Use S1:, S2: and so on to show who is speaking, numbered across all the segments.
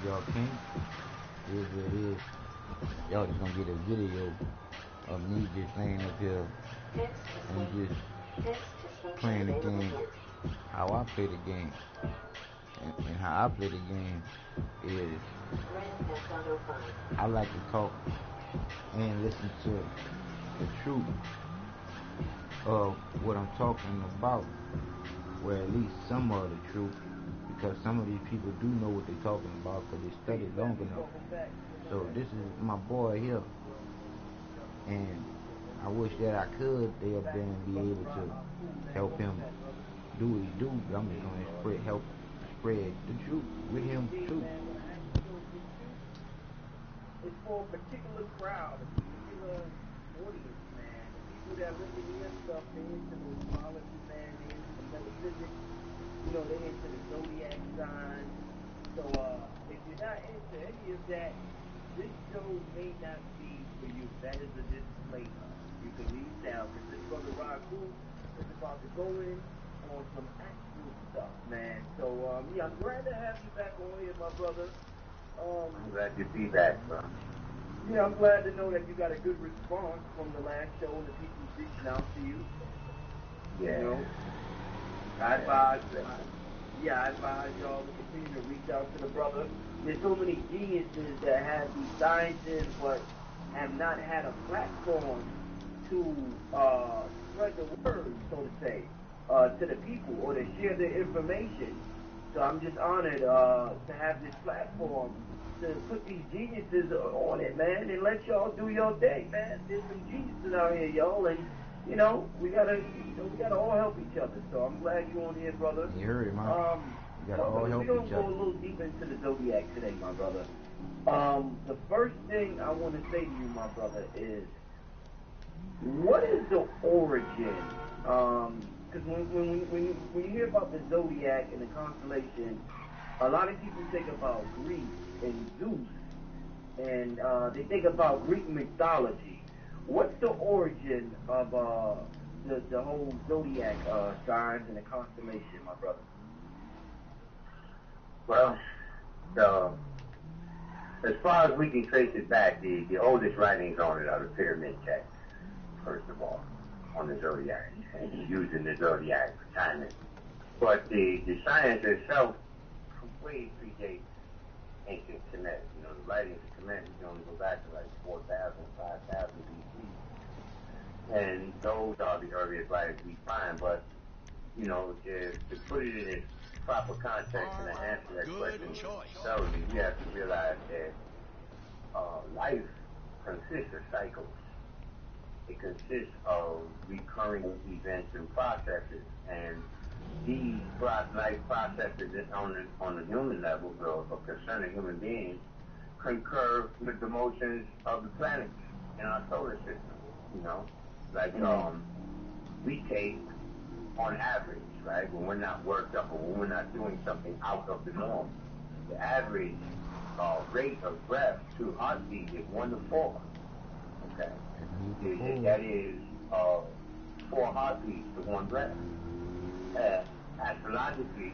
S1: y'all can't, it is what it is. Y'all just gonna get a video of me just laying up here and just playing the game how I play the game. And how I play the game is I like to talk and listen to the truth of what I'm talking about, or at least some of the truth, because some of these people do know what they're talking about because they studied long enough. So this is my boy here, and I wish that I could stay up there and be able to help him do what he do, but I'm just gonna help spread the truth with him too.
S2: It's for a particular crowd, a particular audience, man. The people that really hear stuff, they into the astrology, man, they into the metaphysics, you know, they into the zodiac signs. So if you're not into any of that, this show may not be for you. That is a disclaimer. You can leave now, because this brother Ragu is about to go in on some actual stuff, man. So yeah, I'm glad to have you back on here, my brother.
S3: I'm glad to be back, bro.
S2: Yeah, I'm glad to know that you got a good response from the last show and the people reaching out to you.
S3: Yeah.
S2: You know, I advise y'all to continue to reach out to the brother. There's so many geniuses that have these sciences but have not had a platform to spread the word, so to say, to the people or to share their information. So I'm just honored to have this platform to put these geniuses on it, man, and let y'all do your thing, man. There's some geniuses out here, y'all, and you know we gotta all help each other. So I'm glad you on here, brother.
S1: You heard it, man. You gotta all help each other.
S2: We're gonna go a little deep into the zodiac today, my brother. The first thing I want to say to you, my brother, is what is the origin? Because when you hear about the zodiac and the constellation, a lot of people think about Greece and Zeus, and they think about Greek mythology. What's the origin of the whole zodiac signs and the constellation, my brother?
S3: Well, as far as we can trace it back, the oldest writings on it are the pyramid texts, first of all, on the zodiac, and using the zodiac for timing. But the science itself way predates ancient Kemet. You know, the writings of Kemet, you can only go back to like 4,000, 5,000 BC. And those are the earliest writings we find. But, you know, to put it in its proper context and to answer that question thoroughly, we have to realize that life consists of cycles. It consists of recurring events and processes, and these life processes on the human level, or concerning human beings, concur with the motions of the planets in our solar system. You know, like we take, on average, right, when we're not worked up or when we're not doing something out of the norm, the average rate of breath to heartbeat is 1 to 4. Okay, that is 4 heartbeats to 1 breath. Astrologically,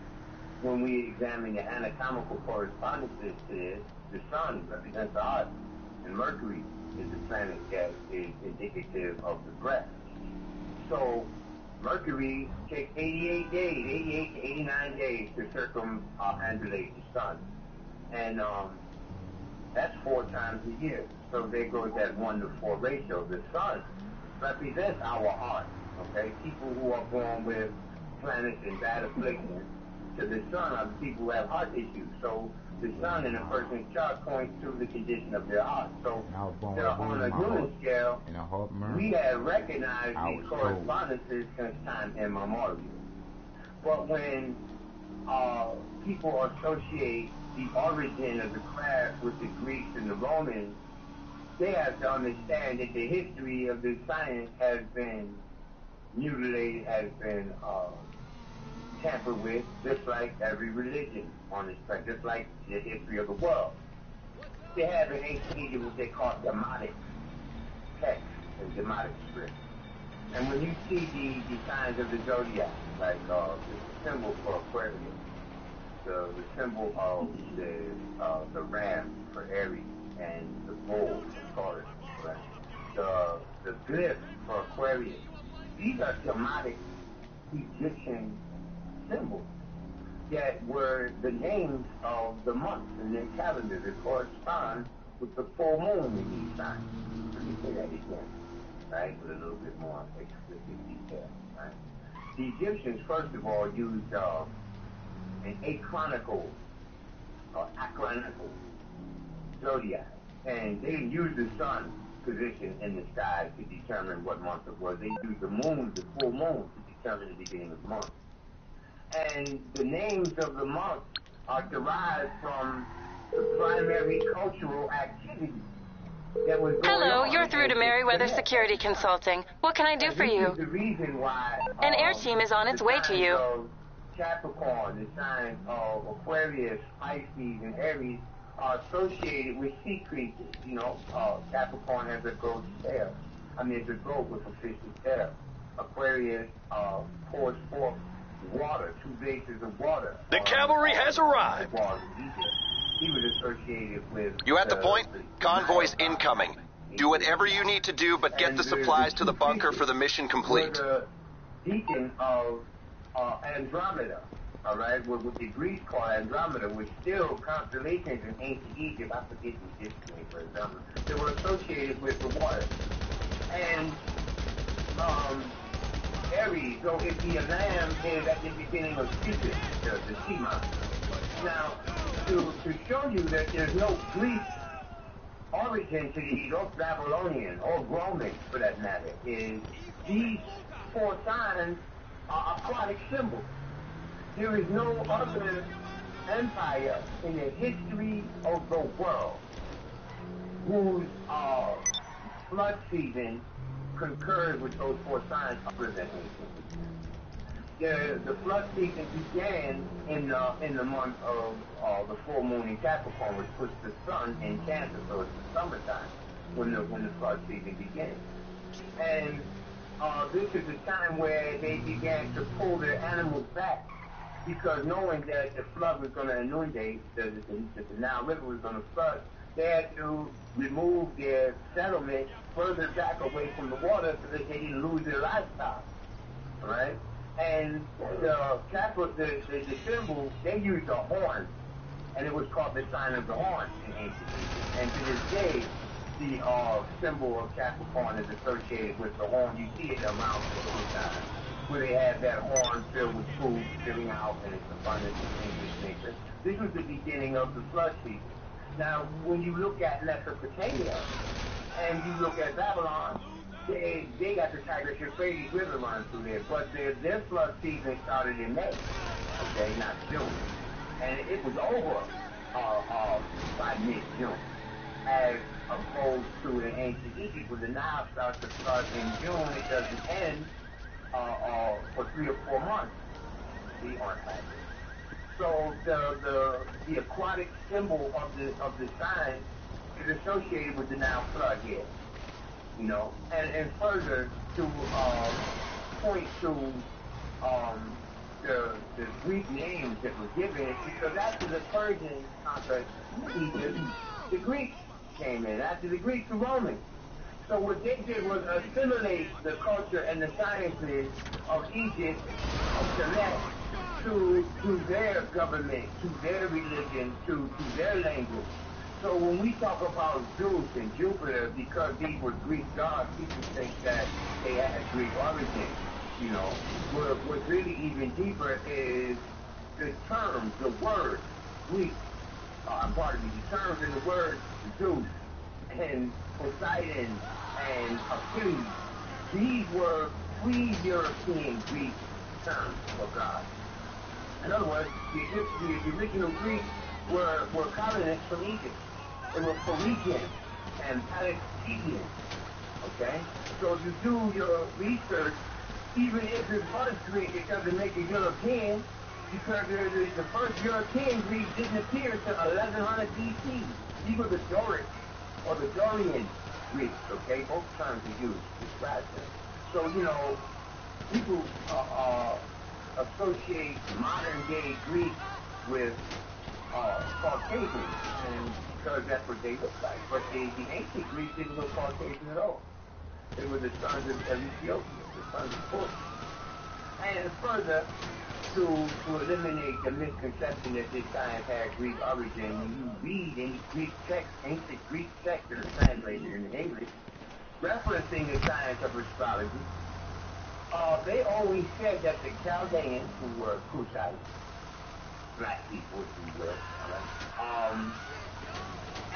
S3: when we examine the anatomical correspondences to this, the sun represents the heart, and Mercury is the planet that is indicative of the breath. So Mercury takes 88 to 89 days to circumambulate the sun, and that's 4 times a year. So there goes that 1 to 4 ratio. The sun represents our heart. Okay, people who are born with planets in bad affliction to the sun are the people who have heart issues. So the sun in a person's chart points to the condition of their heart. So on a human scale, we have recognized these correspondences since time immemorial. But when people associate the origin of the craft with the Greeks and the Romans, they have to understand that the history of this science has been mutilated, has been tampered with, just like every religion on this planet, just like the history of the world. They have in ancient Egypt what they call demotic texts and demotic scripts. And when you see the signs of the zodiac, like the symbol for Aquarius, the symbol of the ram for Aries and the bull for Taurus, right? The glyph for Aquarius. These are Semitic Egyptian symbols that were the names of the months in their calendar that correspond with the full moon in these signs. Let me say that again, right, with a little bit more explicit detail, right? The Egyptians, first of all, used an acronical or acronical zodiac, and they didn't use the sun position in the sky to determine what month it was. They used the moon, the full moon, to determine the beginning of the month. And the names of the months are derived from the primary cultural activity that was going on.
S4: Hello, you're through to Meriwether Security Consulting. What can I do for you?
S3: This is the reason why
S4: An air team is on its way to you.
S3: Capricorn, the signs of Aquarius, Pisces, and Aries are associated with sea creatures. You know, Capricorn has a goat tail. It's a goat with a fish's tail. Aquarius pours forth water, 2 bases of water.
S5: The cavalry has arrived.
S3: He was associated with...
S5: You at the point? Convoy's incoming. Do whatever you need to do, but get the supplies to the bunker for the mission complete.
S3: The deacon of Andromeda, all right, what the Greeks call Andromeda, was still constellations in ancient Egypt. I forget the Egyptian name, for example. They were associated with the water. And Aries, so if the lamb is at the beginning of Cupid, the sea month. Now, to show you that there's no Greek origin to these, or Babylonian, or Roman, for that matter, is these 4 signs are aquatic symbols. There is no other empire in the history of the world whose flood season concurs with those 4 signs other than ancient. The flood season began in the month of the full moon in Capricorn, which puts the sun in Cancer, so it's the summertime when the flood season begins. And this is the time where they began to pull their animals back, because knowing that the flood was going to inundate, the Nile River was going to flood, they had to remove their settlement further back away from the water so that they didn't lose their livestock. All right? And the symbol, they used a horn, and it was called the sign of the horn in ancient Egypt. And to this day, the symbol of Capricorn is associated with the horn. You see it around the time, where they have that horn filled with food, filling out, and it's abundant and things of this nature. This was the beginning of the flood season. Now, when you look at Mesopotamia, and you look at Babylon, they got the Tigris-Euphrates River running through there, but their flood season started in May, okay, not June. And it was over by mid-June, as opposed to in ancient Egypt, where the Nile starts to flood in June. It doesn't end for 3 or 4 months. See, on that. So the aquatic symbol of the sign is associated with the Nile flood here. You know, and further to point to the Greek names that were given, because after the Persians conquered Egypt, the Greeks came in. After the Greeks, the Romans. So what they did was assimilate the culture and the sciences of Egypt, of Kemet, to their government, to their religion, to their language. So when we talk about Zeus and Jupiter, because these were Greek gods, people think that they had Greek origin. You know, what's really even deeper is the terms, the word, Greek. The terms in the word Zeus and Poseidon and Achilles. These were pre-European Greek terms for God. In other words, the original Greeks were colonists from Egypt. They were Phoenicians and Palestinians. Okay? So if you do your research, even if it was Greek, it doesn't make it European, because the first European Greeks didn't appear until 1100 BC. These were the Doric or the Dorian Greeks, okay? Both terms are used to describe them. So, you know, people associate modern-day Greek with Caucasians, and because that's what they look like. But the ancient Greeks didn't look Caucasian at all. They were the sons of Ethiopia, the sons of Cush. And further, to eliminate the misconception that this science had Greek origin, when you read any Greek text, ancient Greek text that are translated into English, referencing the science of astrology, they always said that the Chaldeans, who were Cushites, black people, if you will,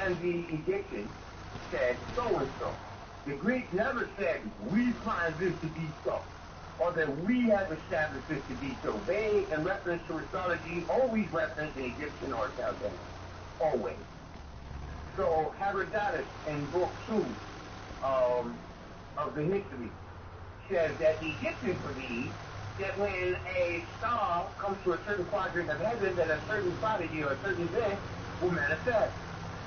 S3: and the Egyptians said so and so. The Greeks never said, we find this to be so, or that we have established this to be so. They, in reference to astrology, always reference an Egyptian or Chaldean. Always. So Herodotus in Book 2 of the history says that the Egyptians believe that when a star comes to a certain quadrant of heaven, that a certain prodigy or a certain event will manifest.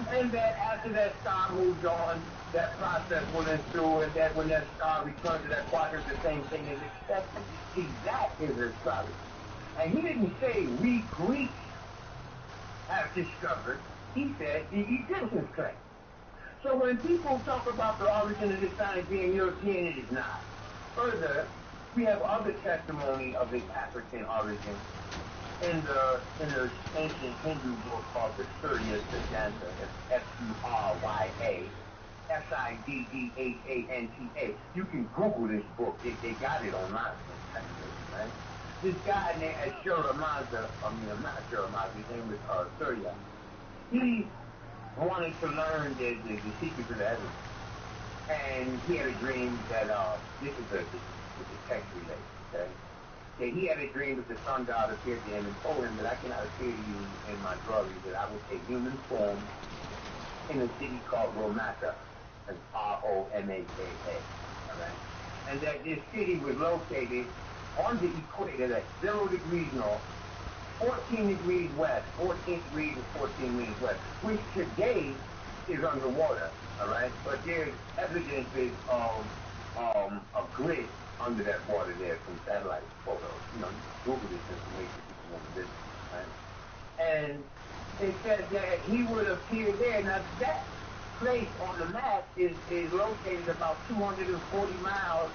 S3: And that after that star moves on, that process will ensue, and that when that star returns to that quadrant, the same thing is expected. See, that is astrology. And he didn't say we Greeks have discovered. He said the Egyptians claim. So when people talk about the origin of this science being European, it is not. Further, we have other testimony of its African origin in the ancient Hindu book called the Surya Siddhanta. That's Surya, Siddhanta. You can Google this book. They got it online. Right? This guy named Ashura Mazda, not Ashura Mazda, his name was Surya. He wanted to learn the secrets of the heavens. And he had a dream that, this is a text related, okay? That he had a dream that the sun god appeared to him and told him that I cannot appear to you in my glory, that I will take human form in a city called Romaka, that's Romaka, alright? And that this city was located on the equator, that's 0 degrees north, 14 degrees west, 14 degrees and 14 minutes west, which today is underwater, alright? But there's evidences of a grid under that water there from satellite photos. Google this information if you want to visit, right? And they said that he would appear there. Now that place on the map is located about 240 miles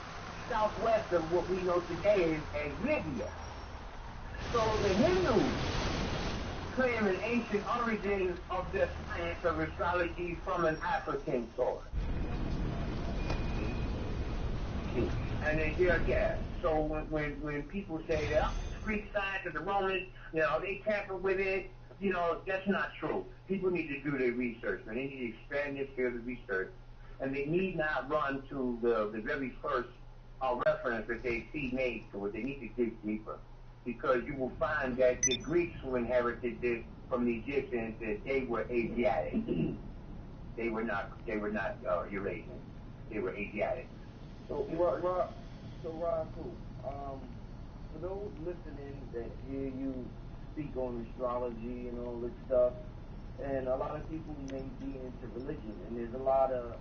S3: southwest of what we know today as Libya. So the Hindus claim an ancient origin of the science of astrology from an African source. And they so when people say that Greek science of the Romans, they tampered with it, that's not true. People need to do their research, man. They need to expand their field of research, and they need not run to the very first reference that they see made to it. They need to dig deeper, because you will find that the Greeks who inherited this from the Egyptians, that they were Asiatic. They were not Eurasian. They were Asiatic.
S2: So, Raku, for those listening that hear you speak on astrology and all this stuff, and a lot of people may be into religion, and there's a lot of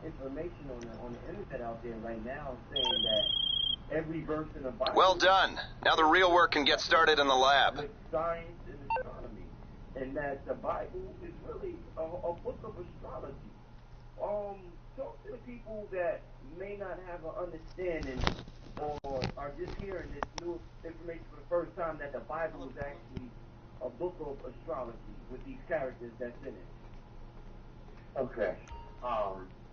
S2: information on the internet out there right now saying that every verse in the Bible...
S5: Well done. Now the real work can get started in the lab.
S2: ...with science and astronomy, and that the Bible is really a book of astrology. Talk to the people that may not have an understanding or are just hearing this new information for the first time, that the Bible is actually a book of astrology with these characters that's in it.
S3: Okay.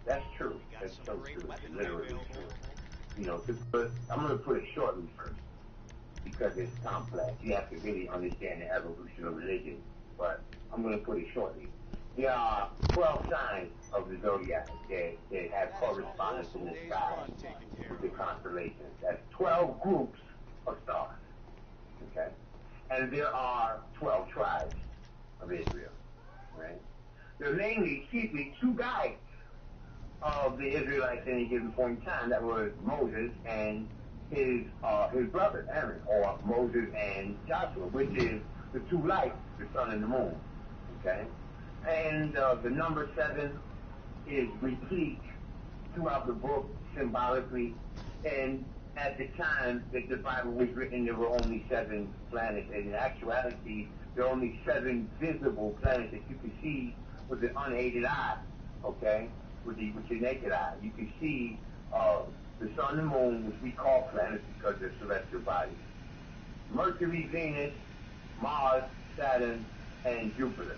S3: That's true. That's so true. It's literally true. But I'm going to put it shortly first, because it's complex. You have to really understand the evolution of religion, but I'm going to put it shortly. There are 12 signs of the zodiac that have correspondence in the sky with the constellations. That's 12 groups of stars. Okay? And there are 12 tribes of Israel. Right? There are mainly, chiefly, 2 guides of the Israelites at any given point in time. That was Moses and his brother Aaron, or Moses and Joshua, which is the 2 lights, the sun and the moon. Okay? And the number 7 is replete throughout the book symbolically. And at the time that the Bible was written, there were only 7 planets. And in actuality, There are only 7 visible planets that you can see with the unaided eye, okay? With your naked eye. You can see the sun and moon, which we call planets because they're celestial bodies. Mercury, Venus, Mars, Saturn, and Jupiter.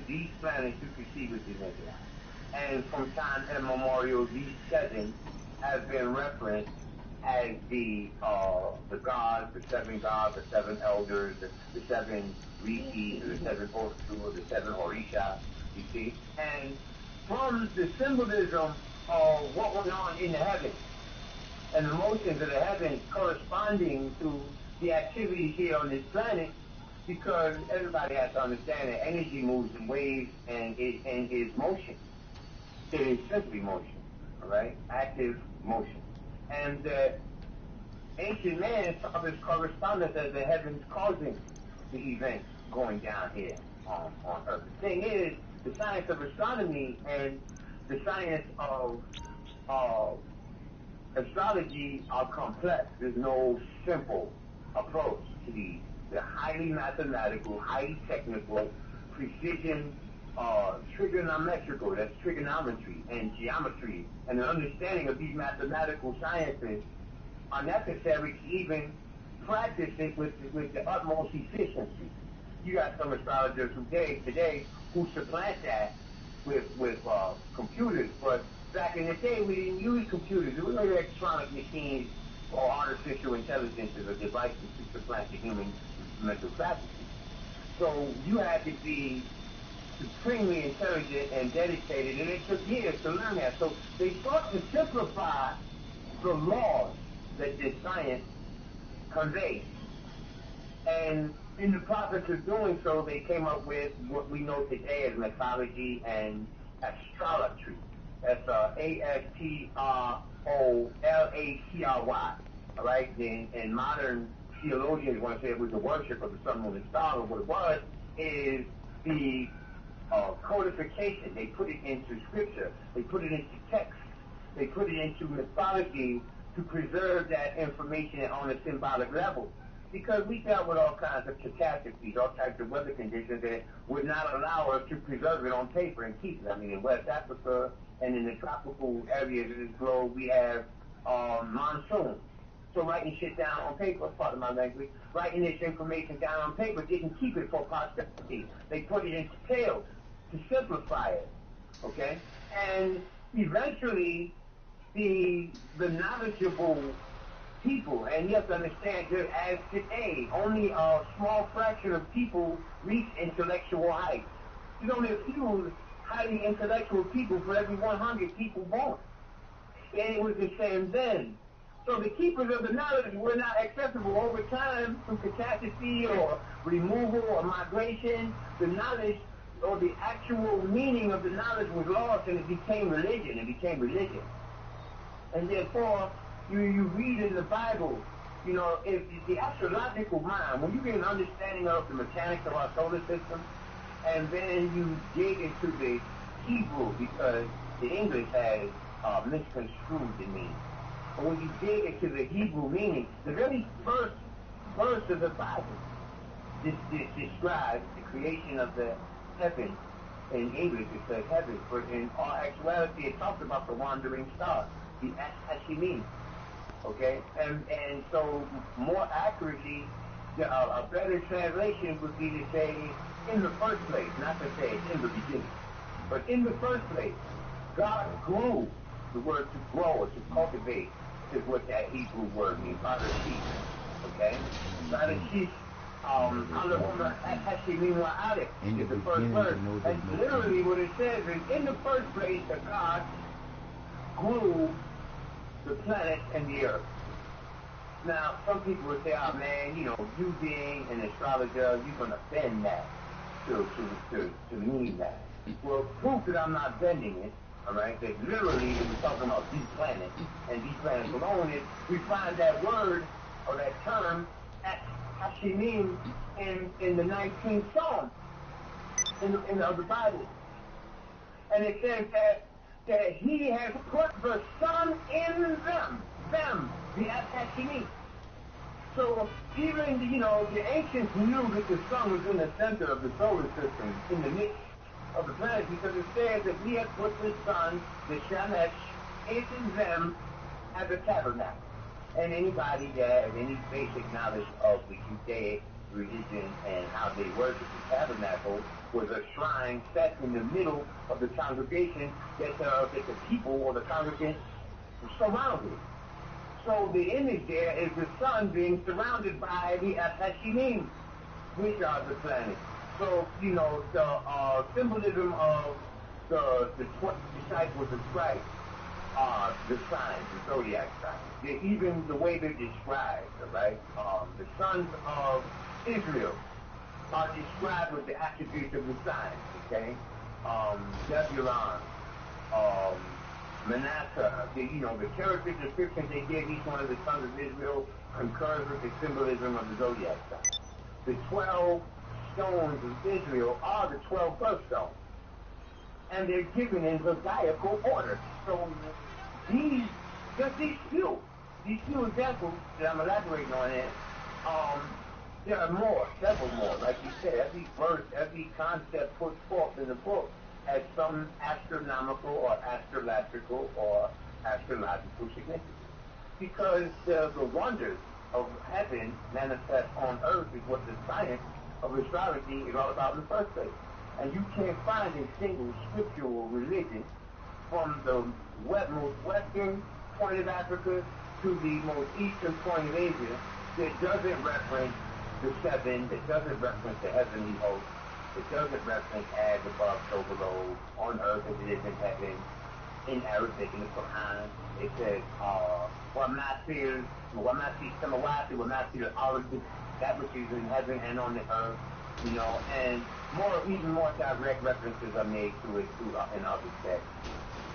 S3: These planets you can see with your naked eye. And from time immemorial, these 7 have been referenced as the gods, the 7 gods, the 7 elders, the 7 rishis, the 7 Osu, the 7 Orisha, you see? And from the symbolism of what went on in the heavens and the motions of the heavens corresponding to the activities here on this planet, because everybody has to understand that energy moves in waves and is motion. It is simply motion, all right? Active motion. And ancient man saw this correspondence as the heavens causing the events going down here on Earth. The thing is, the science of astronomy and the science of astrology are complex. There's no simple approach to these. They're highly mathematical, highly technical, precision, trigonometrical, that's trigonometry, and geometry, and the understanding of these mathematical sciences are necessary to even practice it with the utmost efficiency. You got some astrologers today who supplant that with computers, but back in the day we didn't use computers. There were no electronic machines or artificial intelligences or devices to supplant the human mental faculty. So you had to be supremely intelligent and dedicated, and it took years to learn that. So they sought to simplify the laws that this science conveys. And in the process of doing so, they came up with what we know today as mythology and astrologry. That's ASTROLATRY, all right? And modern theologians want to say it was the worship of the sun, moon, and stars. What it was is the codification. They put it into scripture. They put it into text. They put it into mythology to preserve that information on a symbolic level. Because we dealt with all kinds of catastrophes, all types of weather conditions that would not allow us to preserve it on paper and keep it. I mean, in West Africa and in the tropical areas of this globe, we have monsoons. So writing shit down on paper, pardon my language, writing this information down on paper didn't keep it for posterity. They put it into tales to simplify it, okay? And eventually, the knowledgeable people, and you have to understand that as today, only a small fraction of people reach intellectual heights. There's only a few highly intellectual people for every 100 people born. And it was the same then. So the keepers of the knowledge were not accessible over time through catastrophe or removal or migration. The knowledge or the actual meaning of the knowledge was lost, and it became religion. And therefore, you read in the Bible, you know, if the astrological mind, when you get an understanding of the mechanics of our solar system, and then you dig into the Hebrew, because the English has misconstrued the meaning. But when you dig into the Hebrew meaning, the very first verse of the Bible describes the creation of the heavens. In English it says heavens, but in all actuality it talks about the wandering stars, the Hashemim. Okay? And so more accurately, a better translation would be to say in the first place, not to say it's in the beginning. But in the first place, God grew. The word to grow or to cultivate is what that Hebrew word means. Okay? Is the first word. And literally what it says is, in the first place, that God grew the planets and the earth. Now, some people would say, oh man, you know, you being an astrologer, you're going to bend that to mean that. Well, proof that I'm not bending it, all right, that literally it was talking about these planets, and these planets alone, is we find that word, or that term, at Hashemim in the 19th Psalm in the Bible. And it says that he has put the sun in them, the Hashemim. So even, the ancients knew that the sun was in the center of the solar system, in the midst of the planets, because it says that we have put the sun, the Shemesh, into them as a tabernacle. And anybody that has any basic knowledge of the Judaic religion and how they worship the tabernacle was a shrine set in the middle of the congregation that the people or the congregants surrounded. So the image there is the sun being surrounded by the Apashimim, which are the planets. So, the symbolism of the 12 disciples of Christ are the signs, the zodiac signs. Even the way they're described, right? The sons of Israel are described with the attributes of the signs, okay? Zebulon, Manasseh, the character descriptions they give each one of the sons of Israel concurs with the symbolism of the zodiac sign. The 12 stones of Israel are the 12 birthstones, and they're given in zodiacal order. So these few examples that I'm elaborating on it, there are several more. Like you said, every verse, every concept put forth in the book has some astronomical or astrological or astrological significance. Because the wonders of heaven manifest on earth is what the science of astrology is all about in the first place. And you can't find a single scriptural religion from the most western point of Africa to the most eastern point of Asia that doesn't reference the seven, that doesn't reference the heavenly host, that doesn't reference as above, so below, on earth as it is in heaven. In Arabic, in the Quran, it says, وَمَا فِي السَّمَوَاتِ وَمَا فِي الْأَرْضِ, that which is in heaven and on the earth, and even more direct references are made to it in other texts.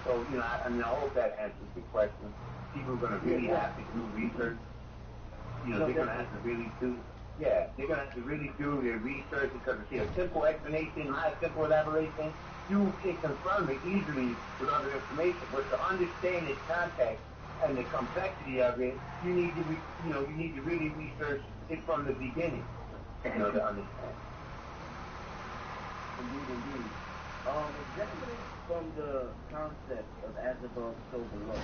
S3: So, I hope that answers the question. People are going to really have to do research. They're going to have to really do, they're going to have to really do their research, because a simple explanation, my simple elaboration, you can confirm it easily with other information. But to understand its context and the complexity of it, you need to really research it from the beginning, to understand.
S2: Indeed. Examining from the concept of as above, so below,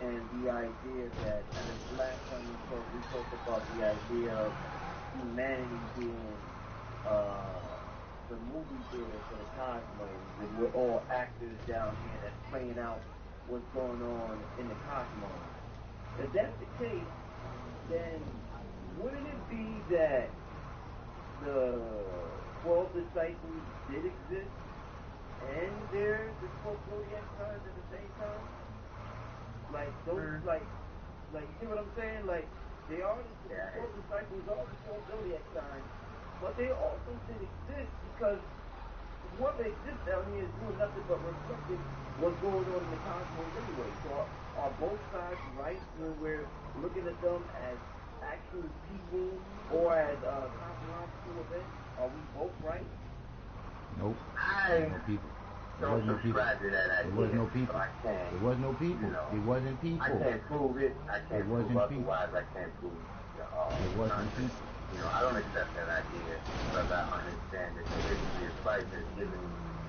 S2: and the idea that, and last time we talked about the idea of humanity being the movie theater for the cosmos, and we're all actors down here that's playing out what's going on in the cosmos. If that's the case, then wouldn't it be that the 12 disciples did exist, and they're the 12 zodiac signs at the same time? Like those, like you see what I'm saying? Like they are the 12 disciples, are the 12 zodiac signs, but they also did exist because whoever exists down here is doing nothing but reflecting what's going on in the cosmos anyway. So are both sides right when we're looking at them as actual people or as cosmological events? Are we both right?
S1: Nope.
S3: I
S1: no people.
S3: don't subscribe to that idea.
S1: There was no people.
S3: So I can't.
S1: There was no people. It wasn't people.
S3: I can't prove it. I can't prove otherwise. I can't prove
S1: it wasn't people.
S3: I don't accept that idea because I understand that the history of Christ is given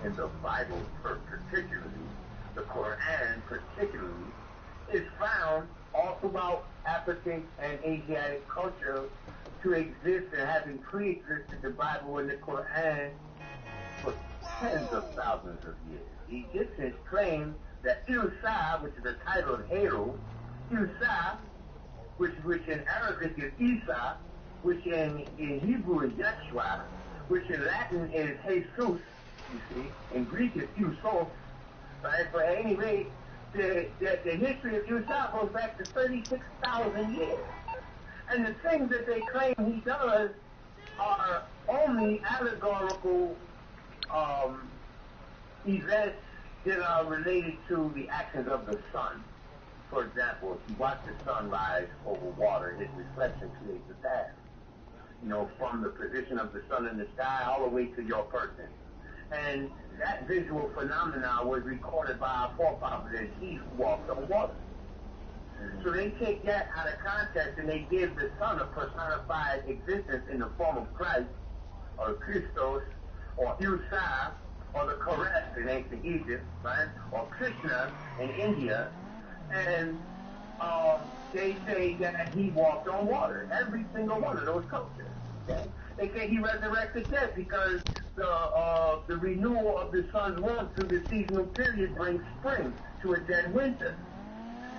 S3: in the Bible, particularly the Quran, particularly, is found all throughout African and Asiatic culture to exist and having pre-existed the Bible and the Quran for tens of thousands of years. The Egyptians claim that Isa, which is the title of Haru, Isa, which in Arabic is Isa, which in Hebrew is Yeshua, which in Latin is Jesus, you see, in Greek is Iusos, right? But at any rate, the history of Isa goes back to 36,000 years. And the things that they claim he does are only allegorical events that are related to the actions of the sun. For example, if you watch the sun rise over water, his reflection creates a path. From the position of the sun in the sky all the way to your person. And that visual phenomenon was recorded by our forefathers as he walked on water. So they take that out of context and they give the sun a personified existence in the form of Christ, or Christos, or Usa, or the Koresh in ancient Egypt, right? Or Krishna in India. And they say that he walked on water, every single one of those cultures. Okay? They say he resurrected dead because the renewal of the sun's warmth through the seasonal period brings spring to a dead winter.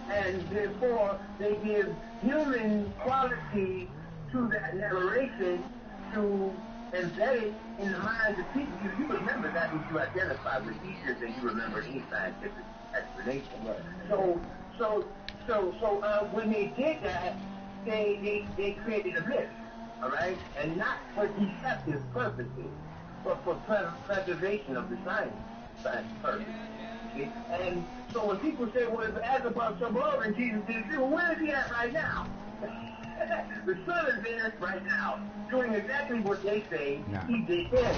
S3: And therefore, they give human quality to that narration to embed it in the minds of people. You remember that when you identify with Egypt and you remember any scientific explanation. Right. So when they did that, they created a myth, all right? And not for deceptive purposes, but for preservation of the science purpose. See? And so when people say, well, if as about some more and Jesus did it, well, where is he at right now? The Son is there right now, doing exactly what they say he did then.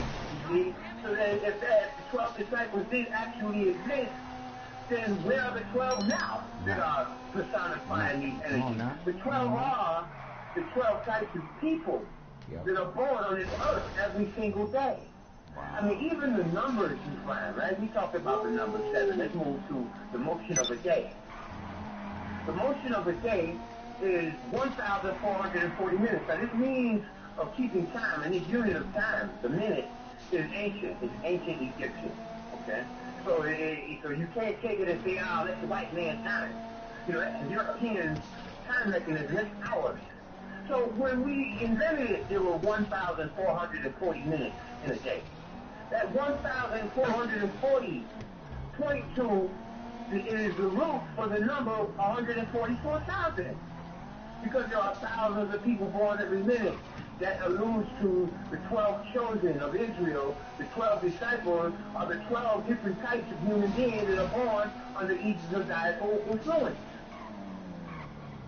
S3: You see? So then if the 12 disciples did actually exist, then where are the 12 now that are personifying these energies? The 12 are the 12 types of people that are born on this earth every single day. I mean, even the numbers you find, right? We talked about the number 7. Let's move to the motion of a day. The motion of a day is 1,440 minutes. Now, this means of keeping time, and this unit of time, the minute, is ancient. It's ancient Egyptian, okay? So you can't take it and say, oh, that's the white man time. You know, that's the European time mechanism. That's ours. So when we invented it, there were 1,440 minutes in a day. That 1,440 point to is the root for the number 144,000. Because there are thousands of people born every minute. That alludes to the 12 chosen of Israel. The 12 disciples are the 12 different types of human beings that are born under each zodiacal influence.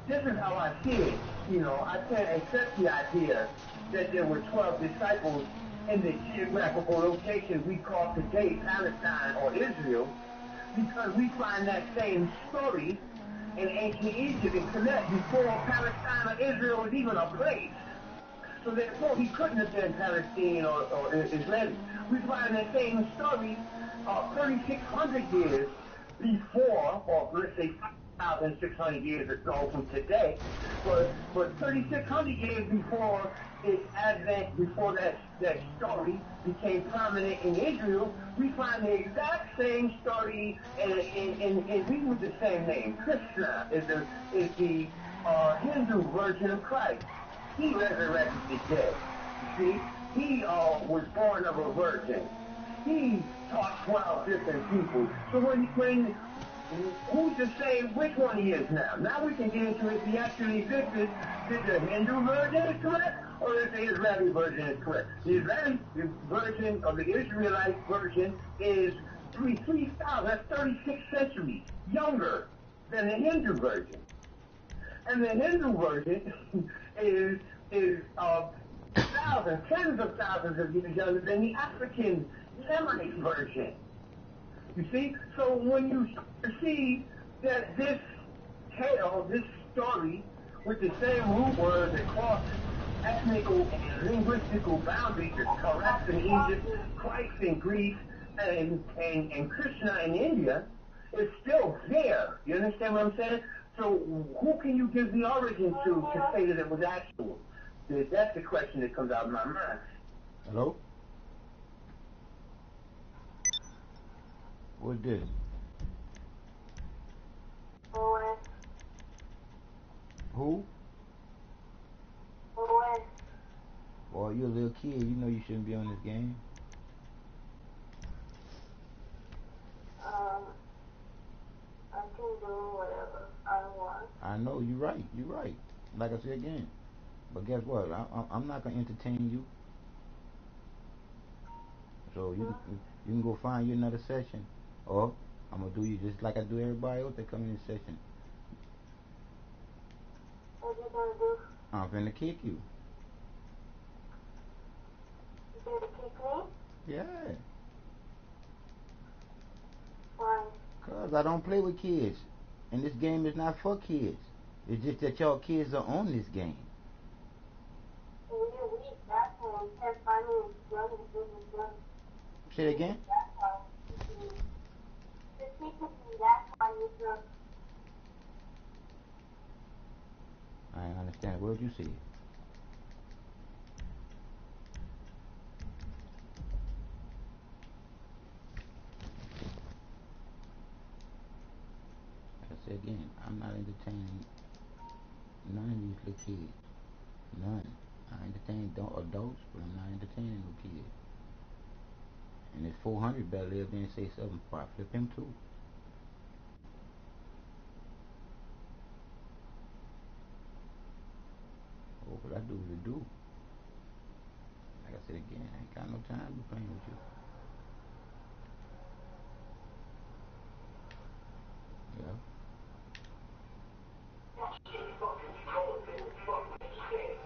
S3: This is how I see it. You know, I can't accept the idea that there were 12 disciples in the geographical location we call today Palestine or Israel, because we find that same story in ancient Egypt and Kemet before Palestine or Israel was even a place. So therefore, he couldn't have been Palestinian or Israeli. We find that same story 3,600 years before, or let's say 5,600 years ago from today, but 3,600 years before its advent, before that story became prominent in Israel, we find the exact same story and we use the same name. Krishna is the Hindu version of Christ. He resurrected the dead. You see, he was born of a virgin. He taught 12 different people. So when who's to say which one he is now? Now we can get into if he actually existed. Did the Hindu version is correct, or is the Israeli version is correct? The Israeli version, or the Israelite version, is 3,000. That's 36 centuries younger than the Hindu version. And the Hindu version is thousands, tens of thousands of years younger than the African Semite version. You see? So when you see that this tale, this story, with the same root words across ethnical and linguistical boundaries, is Koresh in Egypt, Christ in Greece, and Krishna in India, is still there. You understand what I'm saying? So who can you give the origin to say that it was actual? That's the question that comes out of my mind.
S1: Hello? What's this? Who? Boy, you're a little kid. You know you shouldn't be on this game.
S6: I can do whatever I want.
S1: I know, you're right. You're right. Like I said again. But guess what? I'm not going to entertain you. So you can go find you another session. Or I'm going to do you just like I do everybody else that come in this session.
S6: What you gonna do?
S1: I'm finna kick you.
S6: You gonna kick me?
S1: Yeah.
S6: Why?
S1: Because I don't play with kids. And this game is not for kids. It's just that y'all kids are on this game.
S6: And we're weak, that's why we can't finally run the business done.
S1: Say it again?
S6: That's why. Specifically, that's why you drunk.
S1: I ain't understand. Where'd you see it? Like I said again, I'm not entertaining none of these little kids. None. I entertain adults, but I'm not entertaining no kids. And if 400 better live than say something, I flip him too. Oh, what I do is do. Like I said again, I ain't got no time to be playing with you. Yeah.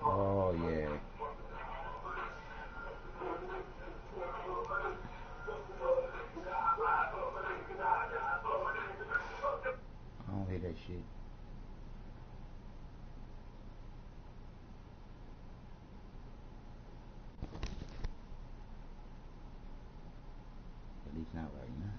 S1: Oh yeah. I don't hear that shit. At least not right now.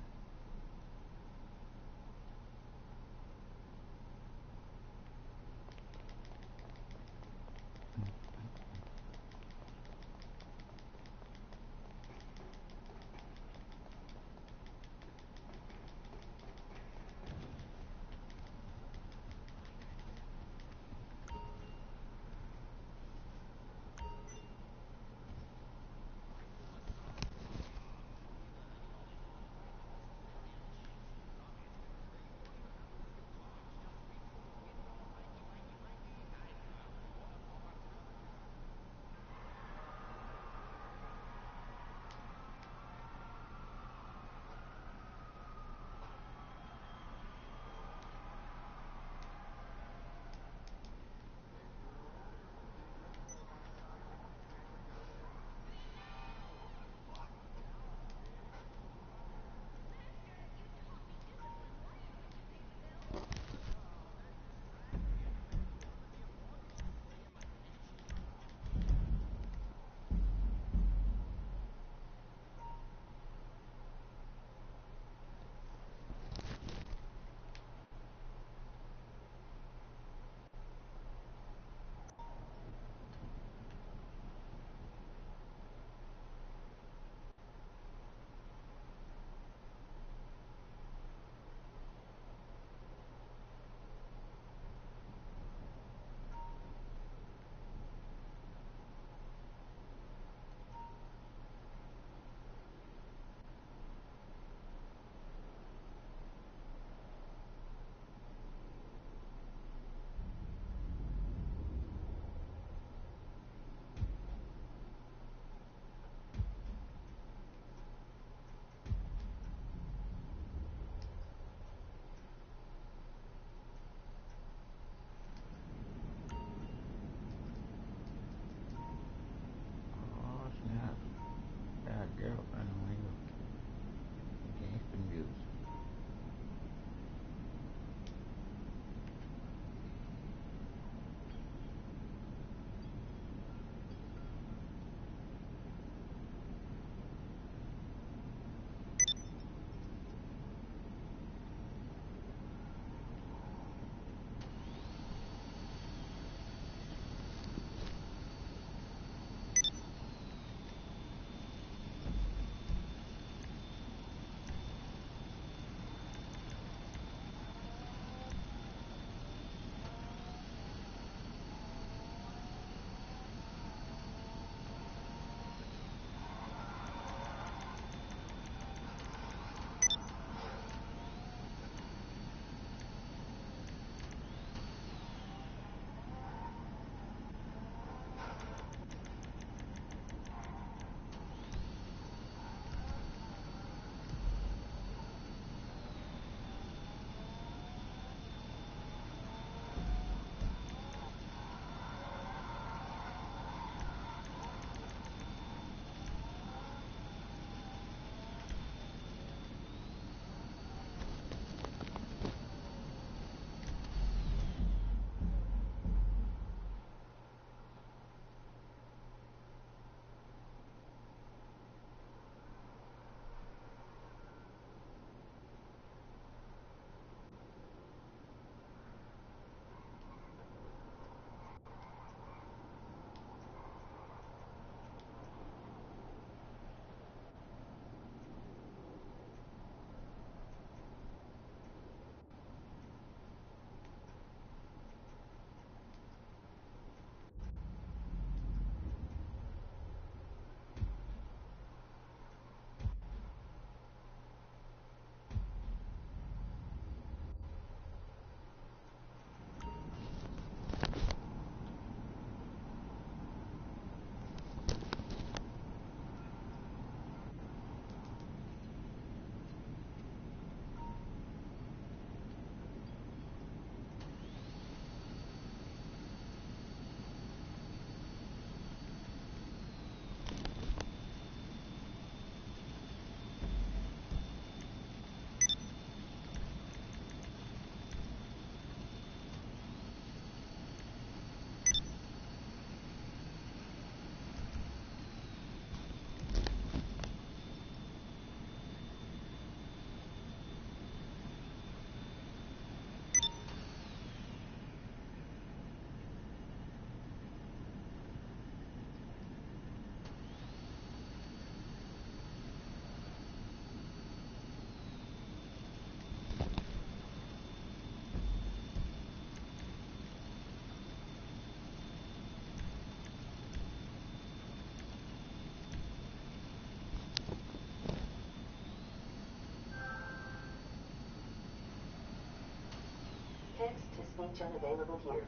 S7: Text-to-speech unavailable here.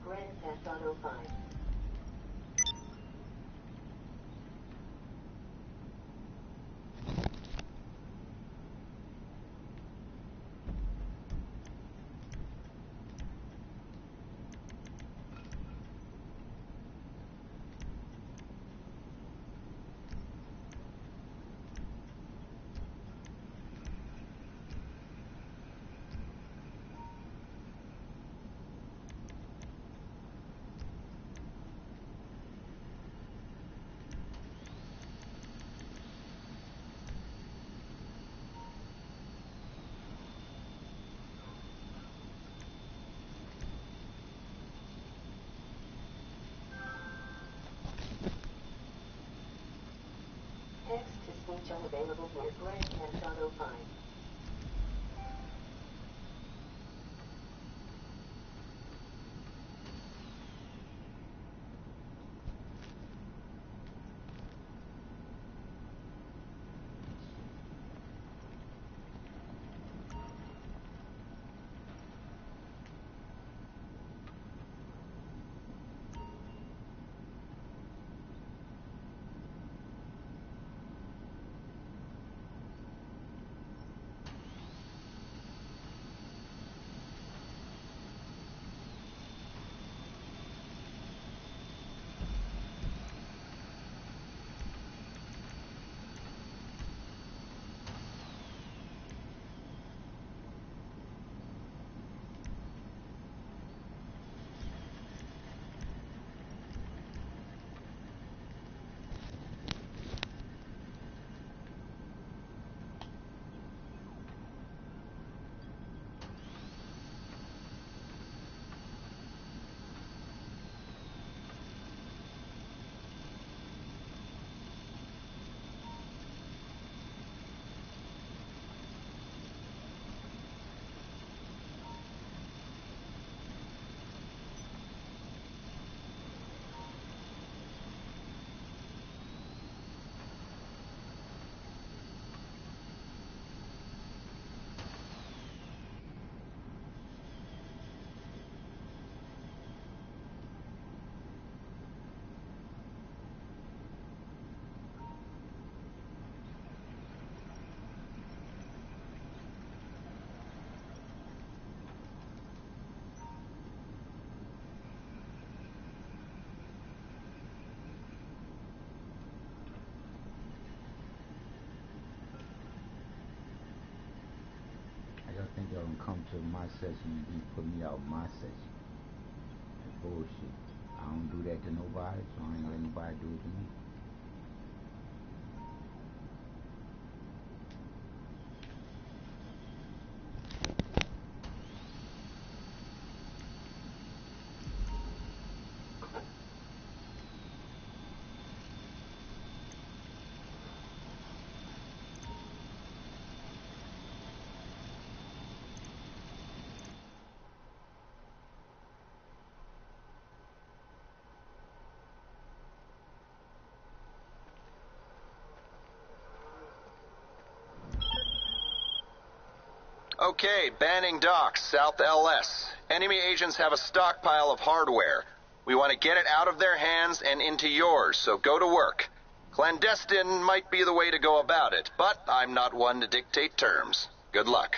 S7: Grand Theft Auto 5. Text-to-speech unavailable here. Grand Theft Auto 5.
S1: Y'all think y'all gonna come to my session and be putting me out my session? That's bullshit. I don't do that to nobody, so I ain't letting nobody do it to me.
S5: Okay, banning docks, South LS. Enemy agents have a stockpile of hardware. We want to get it out of their hands and into yours, so go to work. Clandestine might be the way to go about it, but I'm not one to dictate terms. Good luck.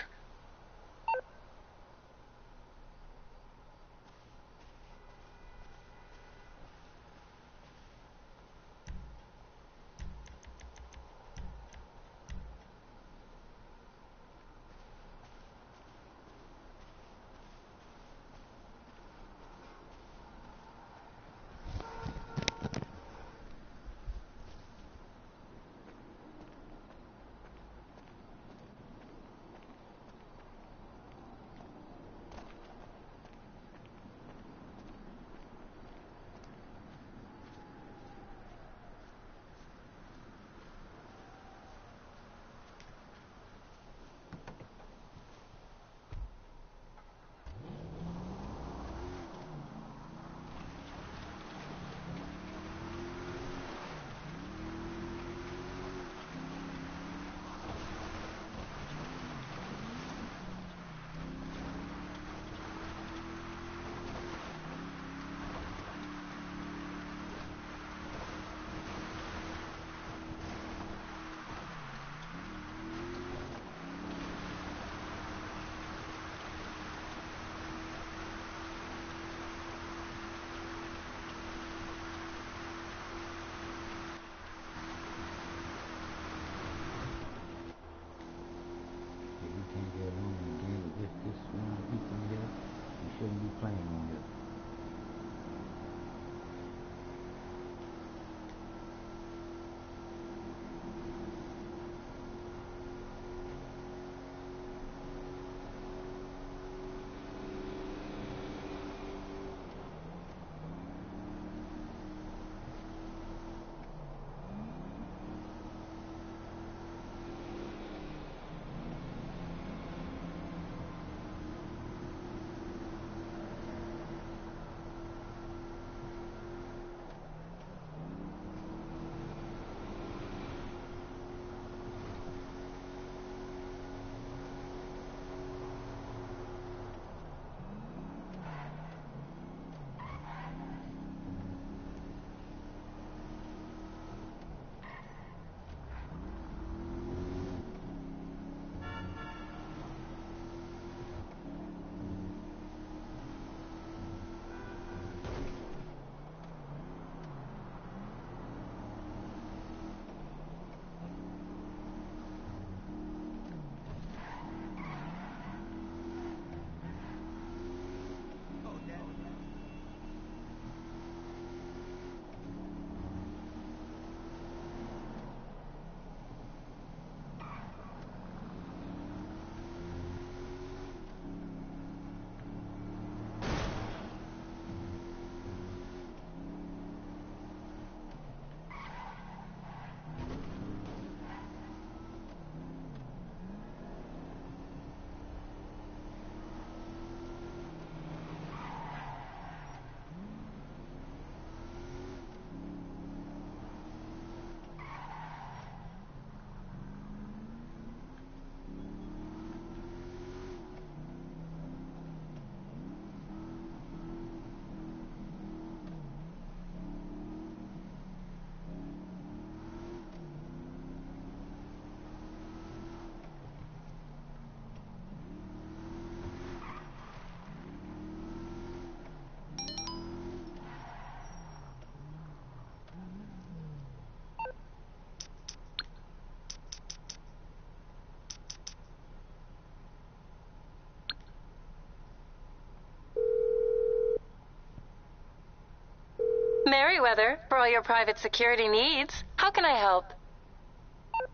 S4: Merriweather, for all your private security needs. How can I help?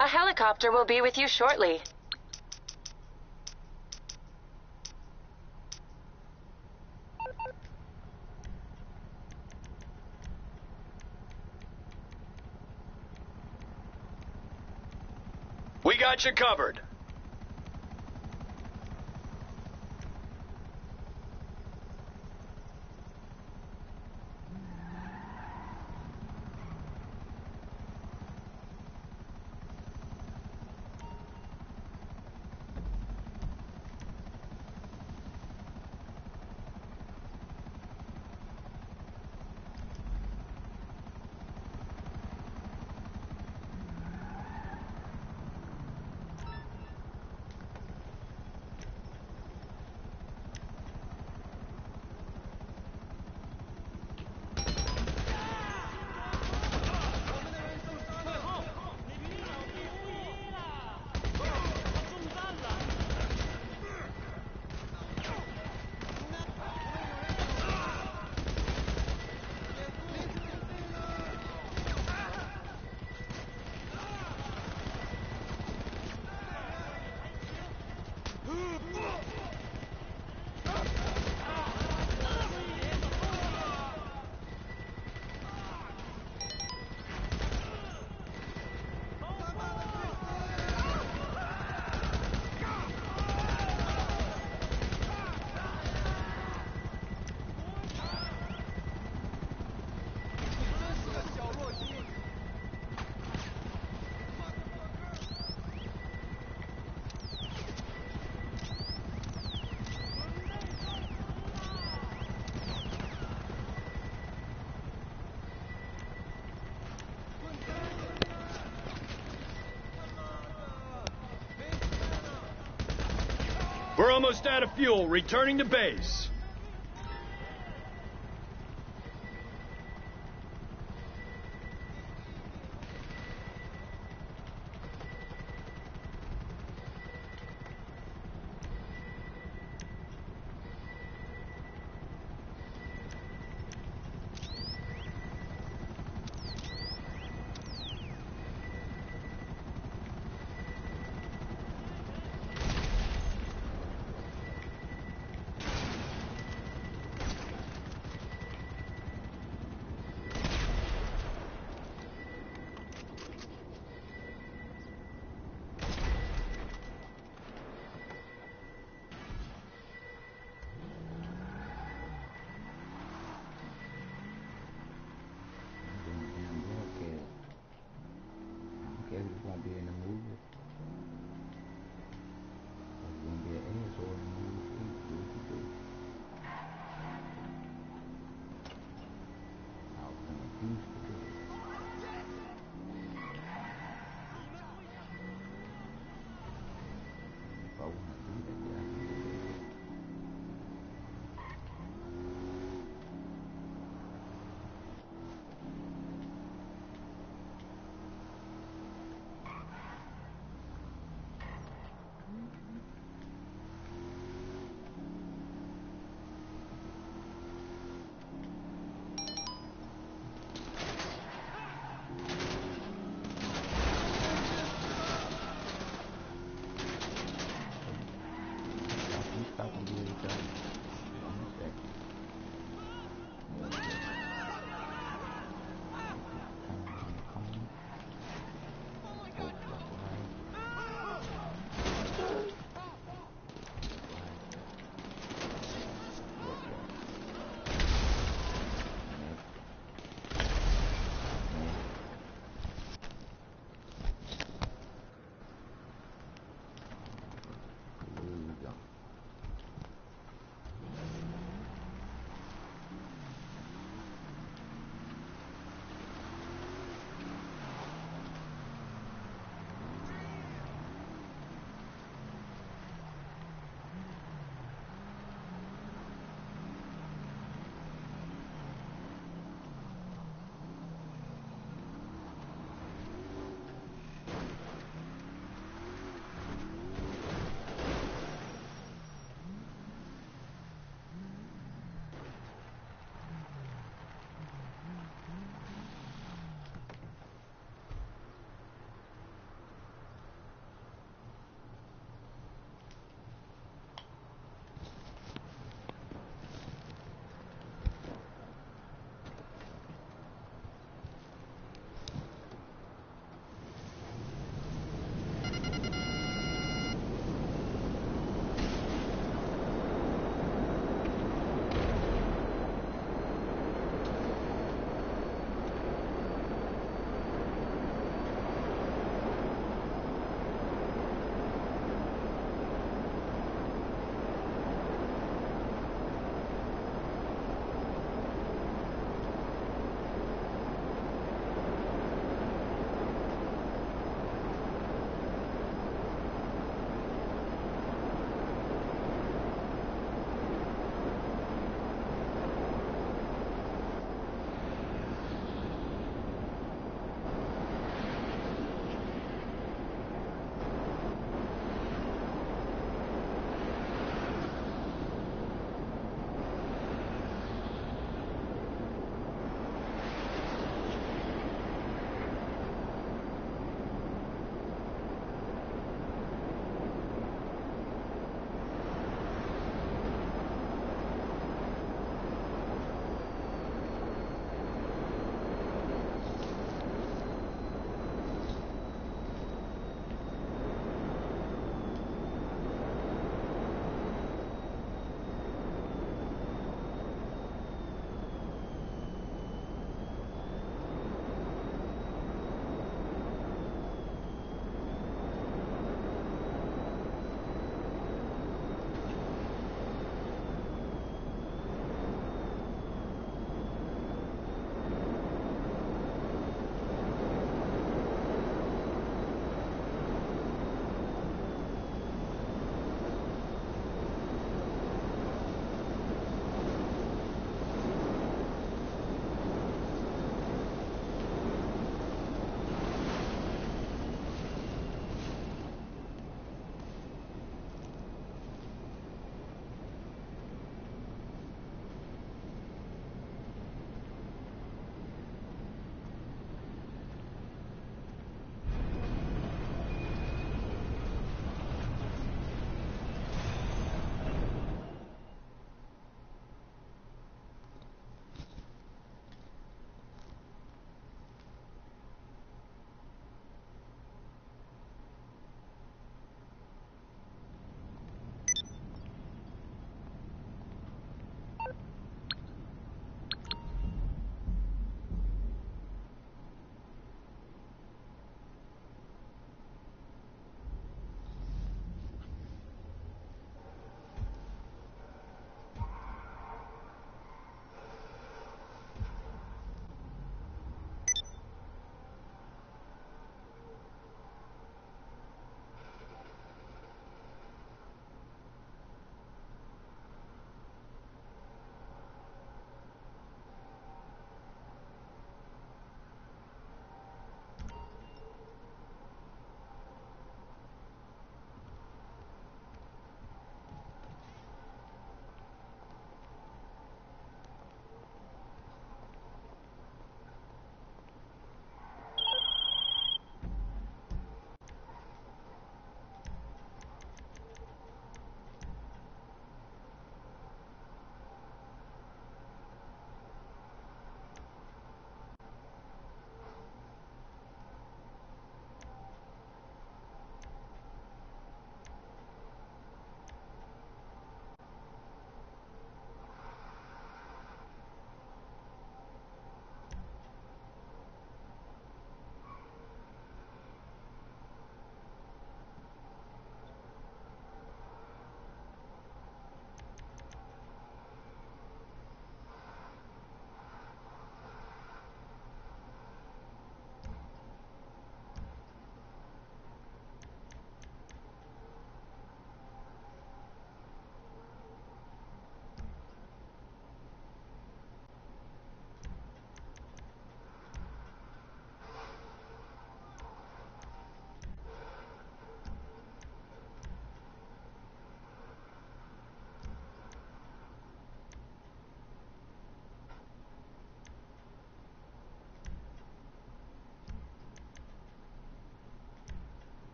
S4: A helicopter will be with you shortly.
S8: We got you covered. We're almost out of fuel. Returning to base.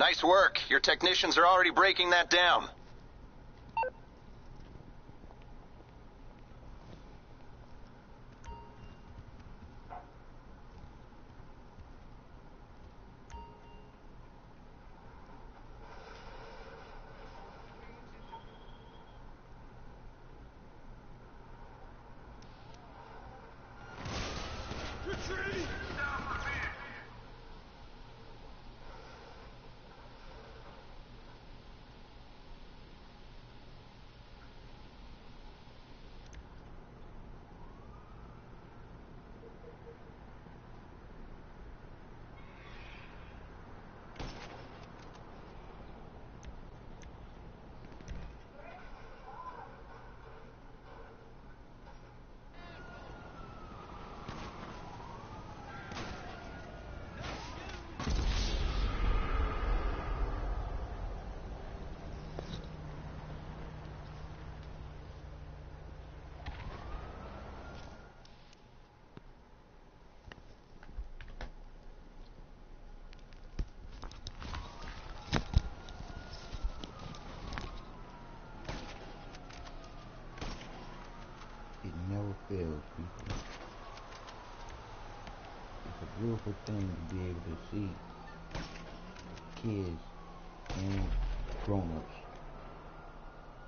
S5: Nice work. Your technicians are already breaking that down.
S1: It never fails, people. It's a beautiful thing to be able to see kids and grown-ups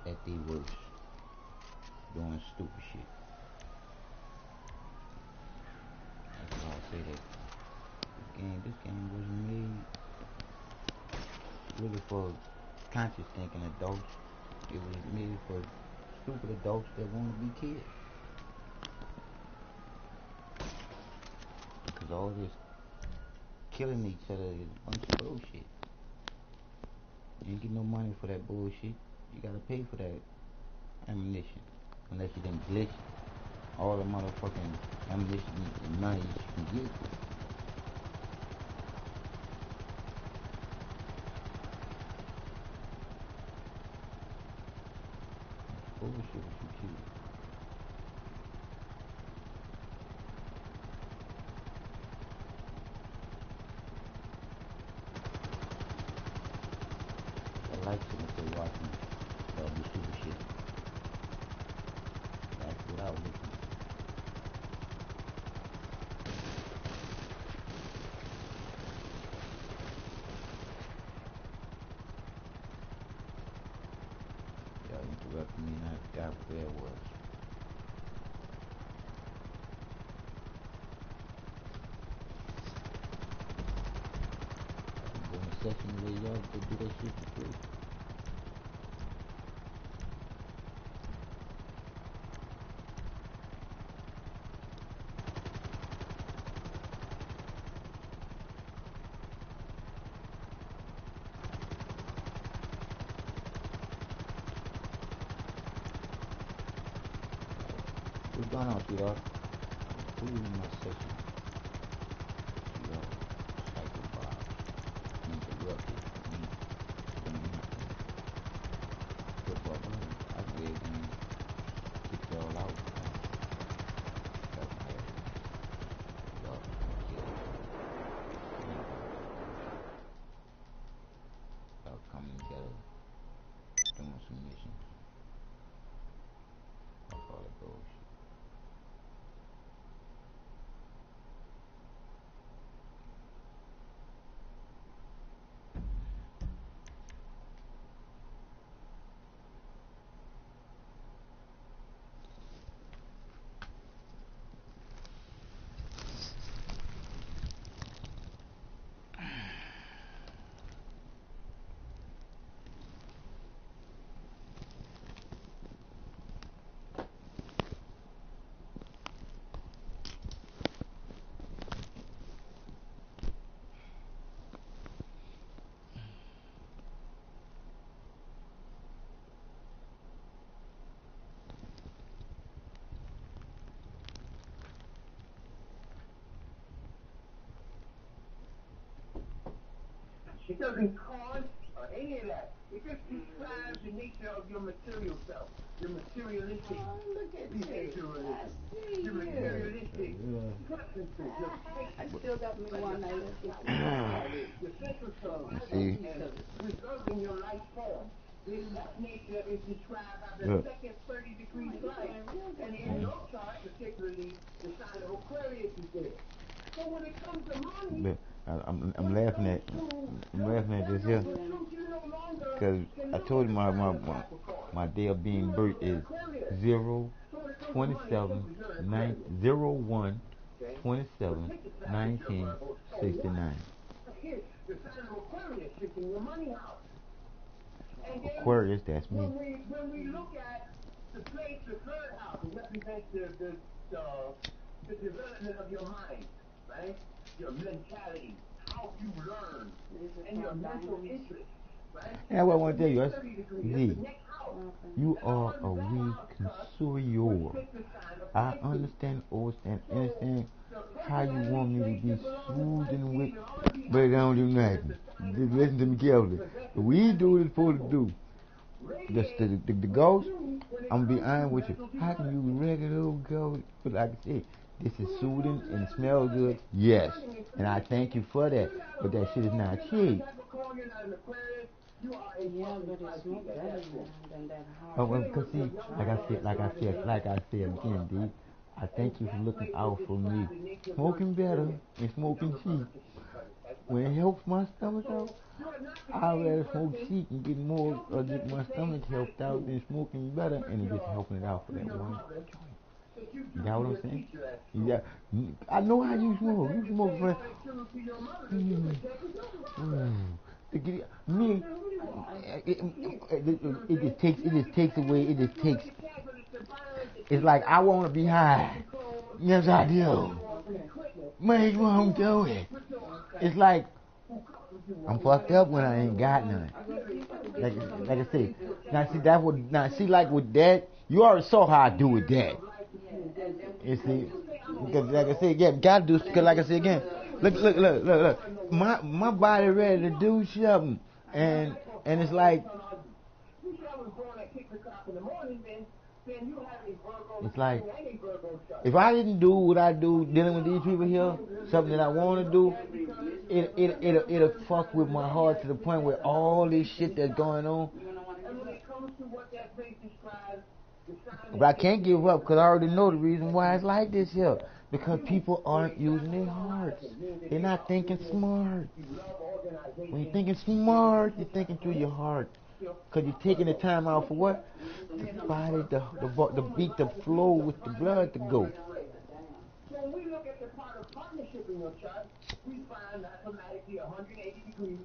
S1: at their worst, doing stupid shit. That's why I say that this game wasn't made really for conscious thinking adults. It was made for stupid adults that want to be kids. Because all this killing each other is a bunch of bullshit. You ain't get no money for that bullshit. You gotta pay for that ammunition. Unless you done glitch all the motherfucking ammunition and money you can get. Bullshit with you kids. I like sitting there watching the stupid shit. That's what I was looking at. Y'all interrupted me and I forgot where it was. I'm going to session where y'all go do that shit for free. What's going on, sweetheart? Who in my session? Sweetheart, psychopath, interrupted me from nothing. Football button. I go ahead and kick y'all out. Got my ass. Y'all kill. Y'all coming together, doing some missions. Fuck all that bullshit.
S3: It doesn't cause or any of that. It just describes the nature of your material self. Your materialistic.
S9: Oh, look at you. I see
S3: your
S9: you.
S3: materialistic preferences. Your
S9: I still got me one night.
S3: your sense of survival
S1: See?
S3: and
S1: But I'm laughing at this here because I told you my day of being birth is 0/27/01/27/1969. Aquarius, that's me.
S3: When we look at the place, the third house, it represents the development of your mind, right? Your mentality, how you learn, and your mental interest, right?
S1: And what I want to tell you, D, you are a weak consumer. I understand how you want me to be soothing with, but it don't do nothing. Just listen to me carefully. We do what it's supposed to do. The ghost, I'm gonna be honest with you. How can you regular old ghost? But like I said, this is soothing and it smells good. Yes, and I thank you for that. But that shit is not cheap.
S9: Yeah, but it's more better than that hard.
S1: Oh, well, cause see, like I said again, D. I thank you for looking out for me. Smoking better and smoking cheap. When it helps my stomach out, I'd rather smoke cheap and get more, or get my stomach helped out than smoking better, and it just helping it out for that one joint. You got what I'm saying? Yeah, I know how you smoke. You smoke for me. It just takes away. It just takes. It's like I want to be high. Yes, I do. Man, won't do it. It's like I'm fucked up when I ain't got none. Like I said, now see like with that, you already saw how I do with that. You see, because like I said again, gotta do. Because like I said again, look. My body ready to do something, and it's like. It's like, if I didn't do what I do dealing with these people here, something that I want to do, it'll fuck with my heart to the point where all this shit that's going on. But I can't give up because I already know the reason why it's like this here. Because people aren't using their hearts. They're not thinking smart. When you're thinking smart, you're thinking through your heart. Because you're taking the time out for what? The body, the beat, the flow with the blood to go.
S3: So when we look at the part of partnership in your chart, we find mathematically 180 degrees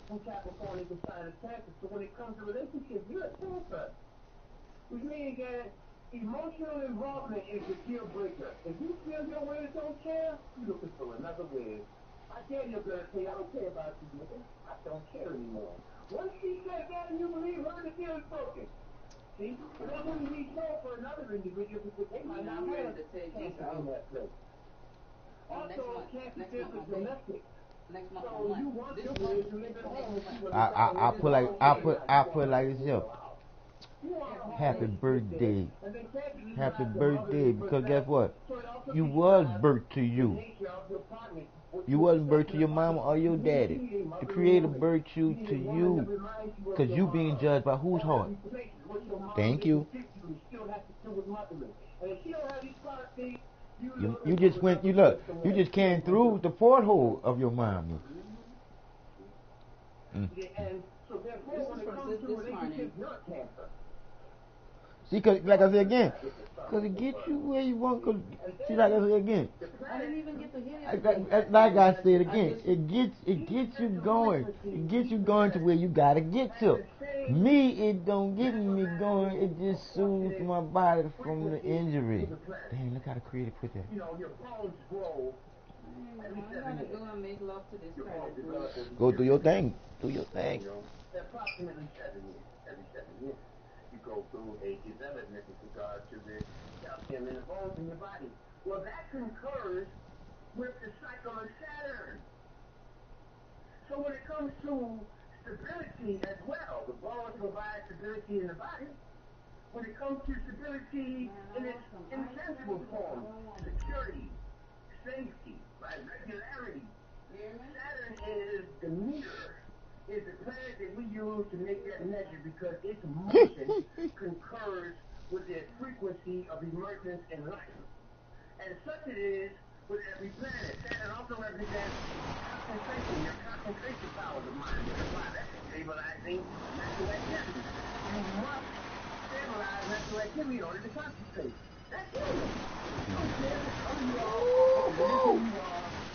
S3: from Capricorn is the sign of Cancer. So when it comes to relationships, you're a Cancer. Which means that emotional involvement is the deal breaker. If you feel your ways don't care, you're looking for another way. I tell you, girl, say, I don't care about you, nigga. I don't care anymore. Once she said that and you believe her, the deal is broken. See? But that wouldn't be so for another individual because they might not have the Cancer in that place. Also, Cancer is domestic. So you want your ways to live at home.
S1: I put like this here. Happy birthday. Happy birthday. Because guess what? You was birthed to you. You wasn't birthed to your mama or your daddy. The Creator birthed you to you. Because you being judged by whose heart? Thank you. You just went, you just came through the porthole of your mama. See, cause like I said again, cause it gets you where you want. Cause see, like I said again,
S9: I didn't even get to hear it.
S1: like I said again, it gets you going. It gets you going to where you gotta get to. Me, it don't get me going. It just soothes my body from the injury. Dang, look how the Creator put that.
S9: I gotta go and make love to this credit.
S1: Go do your thing. Do your thing.
S3: Approximately 7 years. Every 7 years. You go through a development with regard to the calcium in the bones in your body. Well, that concurs with the cycle of Saturn. So when it comes to stability as well, the bones provide stability in the body. When it comes to stability in its insensible form, security, safety, right, regularity, Saturn is the meter. Is the planet that we use to make that measure because its motion concurs with the frequency of emergence in life. And such it is with every planet. Saturn also represents concentration, your concentration powers of mind. Stabilizing mental activity. You must stabilize mental activity in order to concentrate. That's it.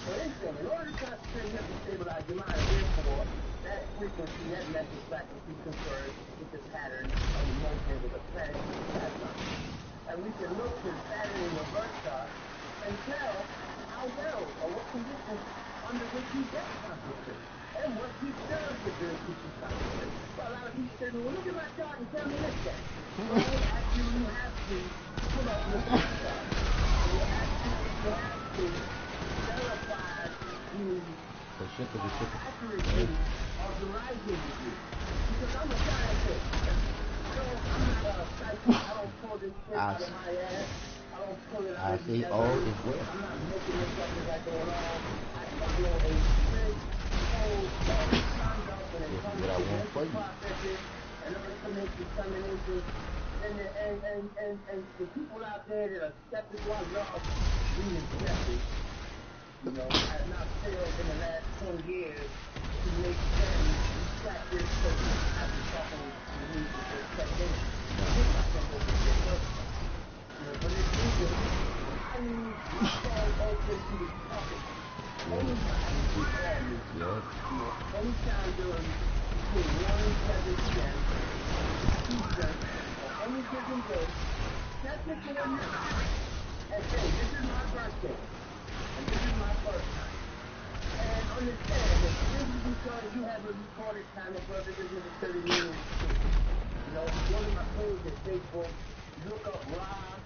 S3: For instance, in order to concentrate, you have to stabilize your mind. Therefore, that frequency, that mental frequency confers with the pattern of emotions of the planet. And we can look to Saturn in the birth chart and tell how well or what conditions under which he gets concentrated and what he does to keep you concentrated. So a lot of people say, well, look at my chart and tell me this guy. Well, actually, you have to pull up your birth chart. You have to verify the accuracy of the rising degree. Because I'm a scientist. So I'm not a psychic. I don't pull this shit out of my ass. I don't pull it out of my ass.
S1: All is well.
S3: I'm not making this up as I go along. I follow a strict code of conduct when it comes to mental processes in order to make determinations. And the people out there that are skeptical, I love being skeptics. You know, I have not failed in the last 20 years to make them practice because I've been talking to me for their techniques. But it's easy. I need to call open to the topic. Anytime you call me, anytime during between 1 and 7 p.m., Eastern, on any given day, skeptical or not, and say, this is my birthday, and this is my first time. And understand that this is because you have a recorded time of birth, this is a 30 years. You know, go to my page at Facebook, look up Ra,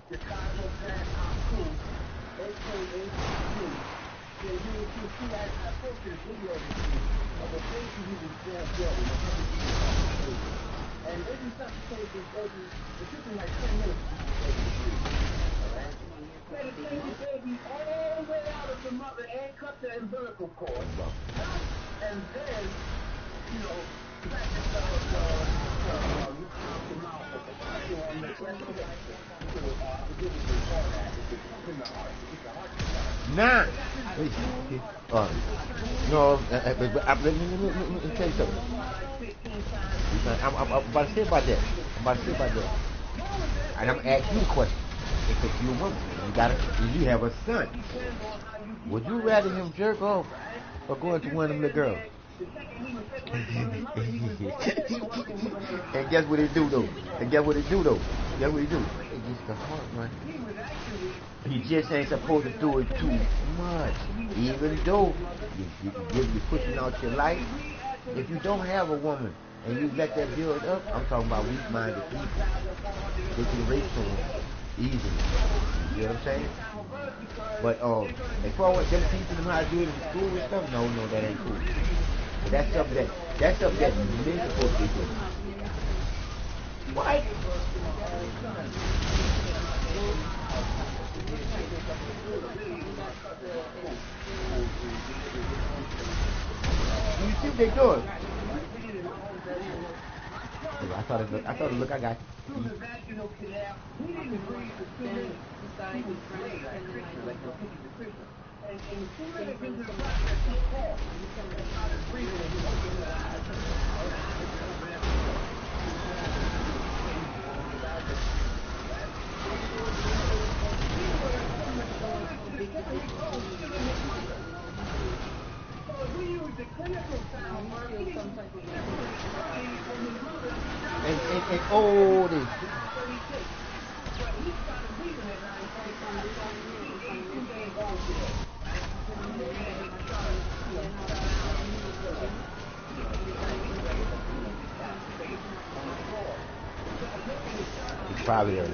S3: Chicago Plant Aku, AKA-ACU. Then you can see that I posted a video of a place you can stand still in the and every consultation is it took me like 10 minutes to alright? Meditation baby all the way out of the mother and cut the umbilical cord. And then, you know, practice the mouth of the body on the
S1: Nah. No, let me tell you something. I'm about to say about that. And I'm asking you a question. If it's your woman, you have a son. Would you rather him jerk off or go into one of them little girls? And guess what he do though? It gets the heart, man. He just ain't supposed to do it too much. Even though you're pushing out your life, if you don't have a woman and you let that build up, I'm talking about weak-minded people. They can rape someone easily. You know what I'm saying? But as far as them teaching them how to do it in school and stuff, no, that ain't cool. But that's something that men supposed to be doing. What? You see what they doing? I thought it look, I got you. And all this. It's probably there.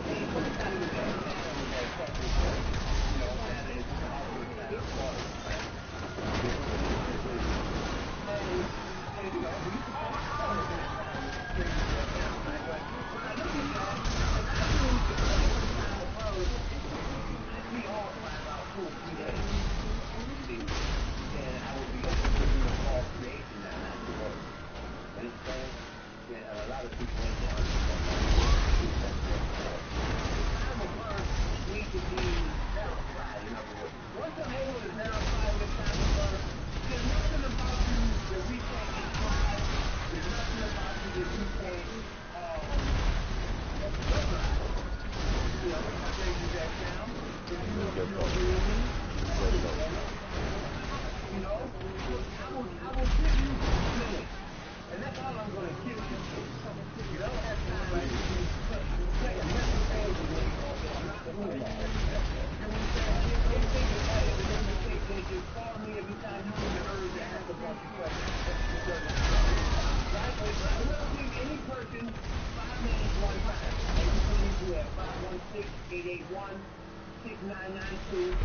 S3: 6992.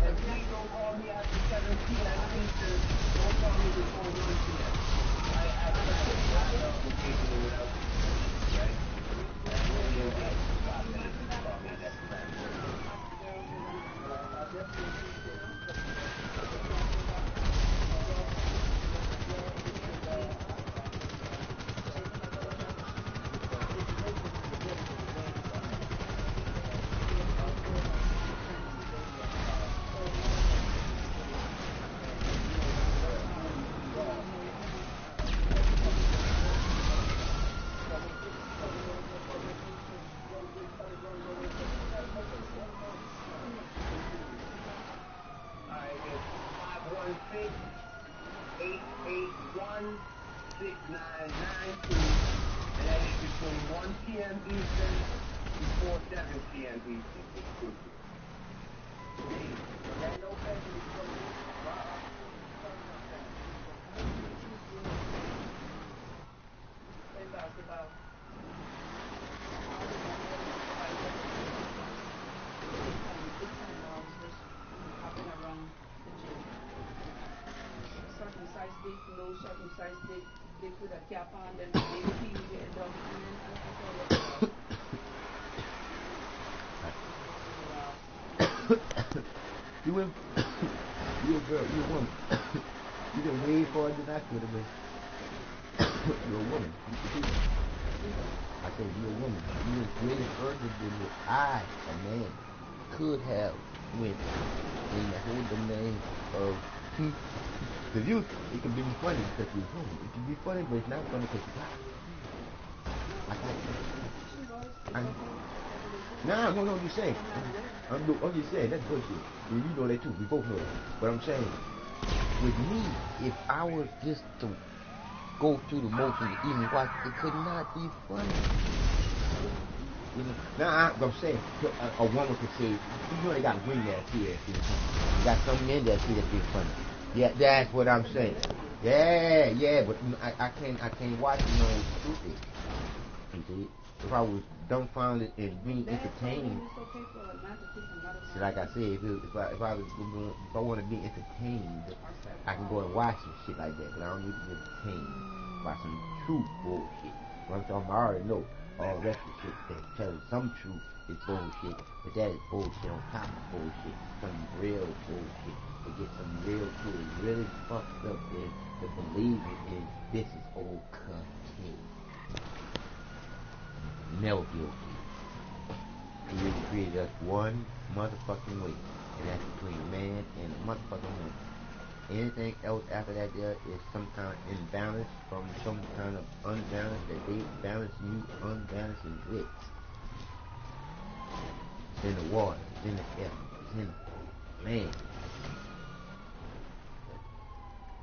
S3: And please don't call me after 7 p.m. Eastern. Don't call me before 1 p.m. I have an obligation without right? You'll get 5 minutes to call me next time.
S9: They put a cap on, then they peel it down, and then
S1: You went, you a girl, you a woman. You done way farther than I could have been. You're a woman. I said you're a woman. You went way further than what I, a man, could have went in the whole domain of. Because it can be funny because you're a woman. It can be funny, but it's not funny because you're black. No, you saying. I'm just saying, that's bullshit. You know that too. We both know that. But I'm saying, with me, if I was just to go through the motions and even watch, it could not be funny. You know? Now, I'm saying, a woman could say, you know they got women that see that being funny. You got some men that see that being funny. Yeah, that's what I'm saying. Yeah, but I can't watch no stupid. You see? If I was dumbfounded and being entertained, see, like I said, if I want to be entertained, I can go and watch some shit like that. But I don't need to be entertained by some true bullshit. What I'm talking about, I already know all the rest of the shit that tells some truth is bullshit, but that is bullshit on top of bullshit. Some real bullshit. To get some real truth, really fucked up in the believing in this is okay. Never be okay. He created us one motherfucking way, and that's between a man and a motherfucking woman. Anything else after that there is some kind of imbalance from some kind of unbalance that they balance you unbalancing with. It's in the water, it's in the air, it's in the land.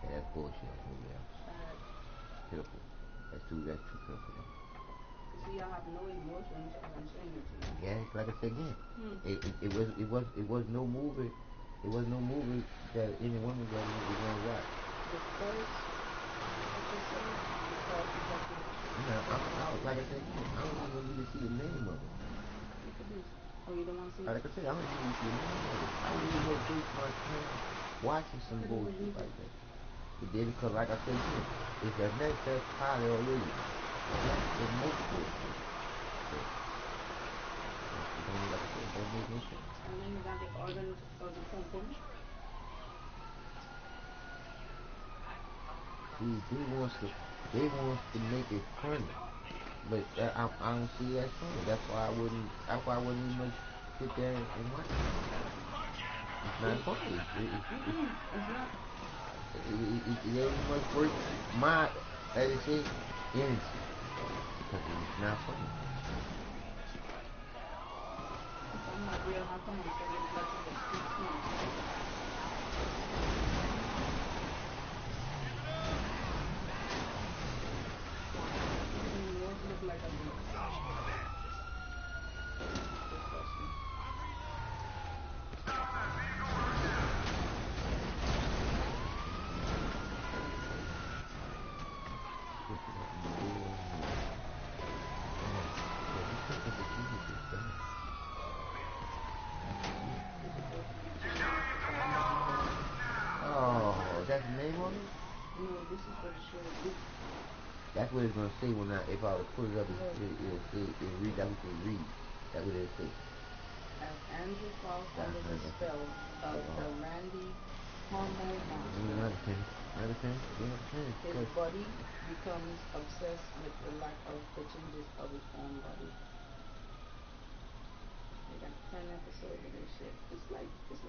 S1: Yeah, that's bullshit. Pitiful. That's too pitiful.
S9: See, I have no emotions as I'm saying it to you.
S1: Yeah, like I said again, it was no movie. It was no movie that any woman was gonna watch.
S9: The first episode,
S1: like I said again, I don't even need to see the name of it.
S9: Oh, you don't want to see it?
S1: Like I said, I don't even need to see the name of it. I don't even know waste my time watching some bullshit like that. It did because, like I said again, it's a next best pilot already. It's most bullshit. Don't make no sense.
S9: And then you got the organs of the pom-pom.
S1: See, they want to make it funny, but I don't see that funny. That's why I wouldn't even sit there and watch it. It's not funny.
S9: It's not.
S1: It ain't much worth my, as they say, energy, because it's not funny.
S9: I'm not real. How come I'm saying it like it's a street food? Yours look like a beef. Disgusting.
S2: me? No, this is for the show.
S1: That's what it's gonna say when if I would pull it up, it'll say, it'll read, that's what they read. That's what it'll say.
S2: As Andrew falls under the spell of the Randy hormone monster, his body becomes obsessed with the lack of the changes of his own body. They got 10 episodes of this shit. It's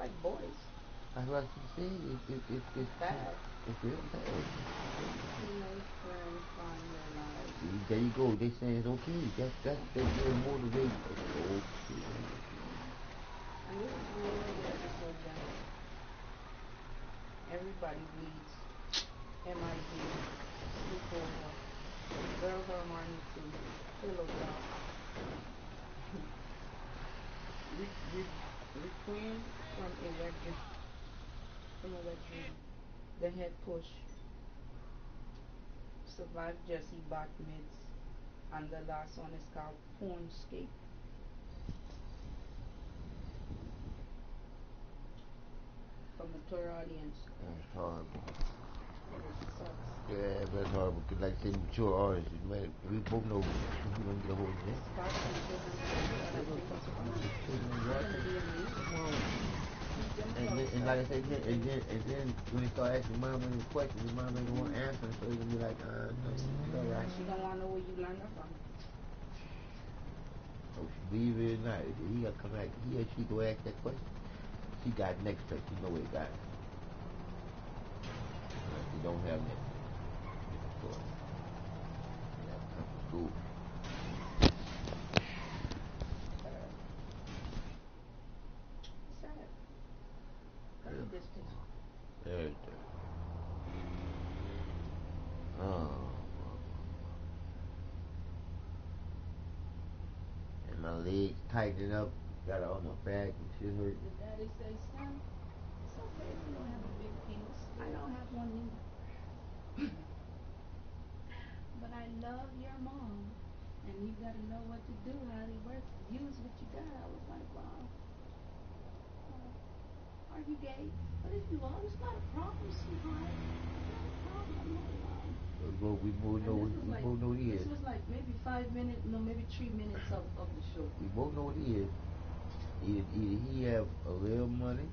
S2: like boys.
S1: That's what I saying. It's
S2: bad.
S1: It's real bad.
S2: Teenage friends find their lives.
S1: There you go. They saying it's okay. That's their motivation. Okay.
S2: And this is really the episode that everybody bleeds. MIB, sleepover, girl harmony to pillow drop. Requiem from a wet dream. The head push. Survive Jesse back mids. And the last one is called Pornscape. From a tour audience.
S1: That's horrible.
S2: It sucks.
S1: Yeah, that's horrible. Cause like I said, mature artists, man, we both know we don't get a hold of that. And like I said, and then when they start asking mom any questions, the mom ain't want to answer, so you're gonna be like, no, it's all right.
S2: She don't want to know where you learned that from.
S1: So believe it or not, he gotta come back. He or she go ask that question. She got next to her. She know where he got it. She don't have next. School.
S2: Sad. Very distasteful.
S1: Very good. Oh. And my legs tightening up. Got it on my back and shit hurt.
S2: The daddy says, son, it's okay if you don't have a big penis. I don't have one either. But I love your mom. And you gotta know what to do, how it works. Use what you got. I was like, wow. Are you gay? But if you are, it's not a problem, sweetheart. It's not a problem.
S1: We both know what he is.
S2: This was like maybe 5 minutes, no, maybe 3 minutes of the show.
S1: We both know what he is. Either he have a little money,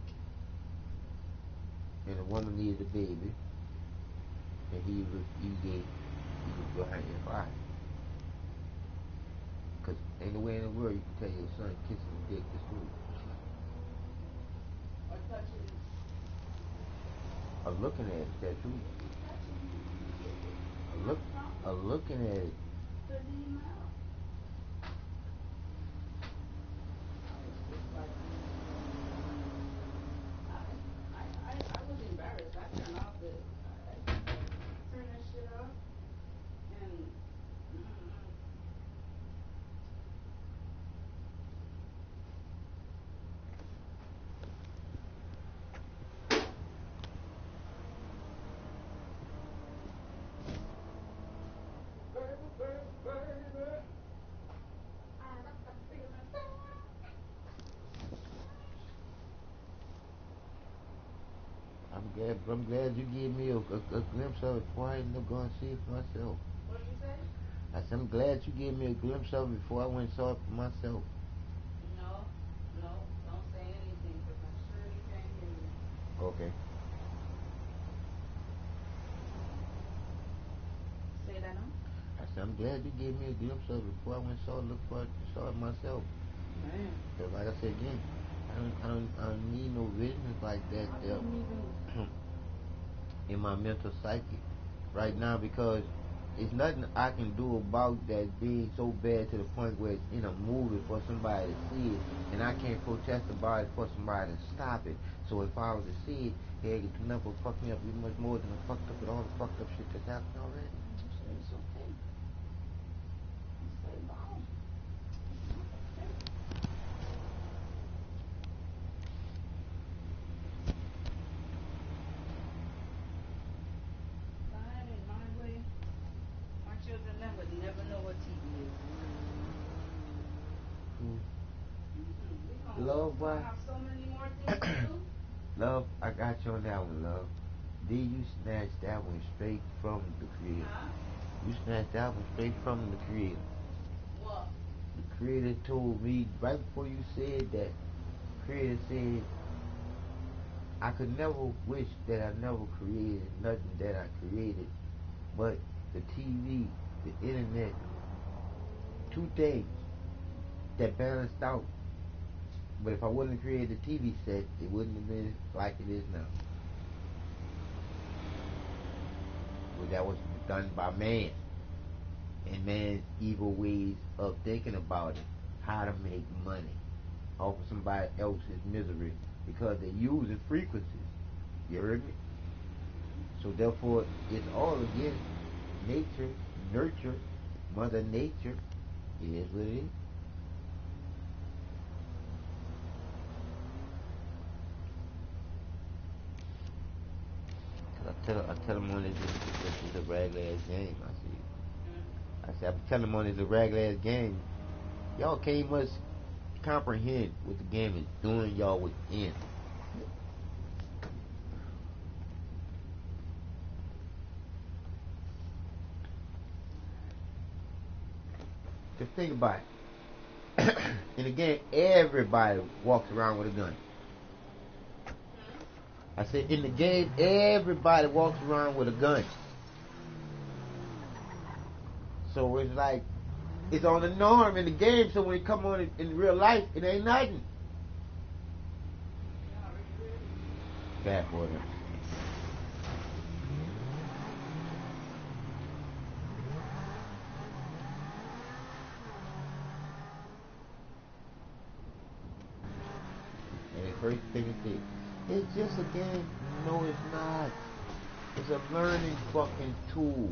S1: and the woman needs a baby, and he gay. He was behind his fire. Cause ain't no way in the world you can tell your son kissing his dick is rude.
S2: Or touching it.
S1: Or looking at it, that's rude. Looking at it.
S2: Put it in your mouth. I was embarrassed. I turned off I turned that shit off and
S1: I'm glad you gave me a glimpse of it before I ended up going to see it for myself.
S2: What did you say?
S1: I said, I'm glad you gave me a glimpse of it before I went and saw it for myself.
S2: No, don't say anything because I'm sure you can't hear me.
S1: Okay.
S2: Say that now?
S1: I said, I'm glad you gave me a glimpse of it before I went and saw it myself.
S2: Man.
S1: Because like I said again, I don't need no visions like that in my mental psyche right now, because it's nothing I can do about that being so bad to the point where it's in a movie for somebody to see it, and I can't protest about it for somebody to stop it. So if I was to see it, it could never fuck me up even much more than I fucked up with all the fucked up shit that's happened already.
S2: It's okay. Say wow. In my way, my children never know what TV is.
S1: Love, boy.
S2: I have so many more things to do.
S1: Love, I got you on that one, love. Then you snatch that one straight from the Creator. You snatch that one straight from the Creator. The Creator told me right before you said that. The Creator said, I could never wish that I never created nothing that I created, but the TV, the internet, two things that balanced out. But if I wouldn't have created the TV set, it wouldn't have been like it is now. Well, that was done by man, and man's evil ways of thinking about it, how to make money off of somebody else's misery, because they're using frequencies. You heard me? So therefore, it's all against nature, nurture, Mother Nature. It is what it is. I tell them on this is a regular ass game. I said, I'm telling them on this a regular ass game. Y'all can't much comprehend what the game is doing y'all within. Just think about it. In the game, everybody walks around with a gun. I said, in the game, everybody walks around with a gun. So it's like, it's on the norm in the game, so when it come on in real life, it ain't nothing. Bad boy. And the first thing it said, it's just a game. No, it's not. It's a learning fucking tool.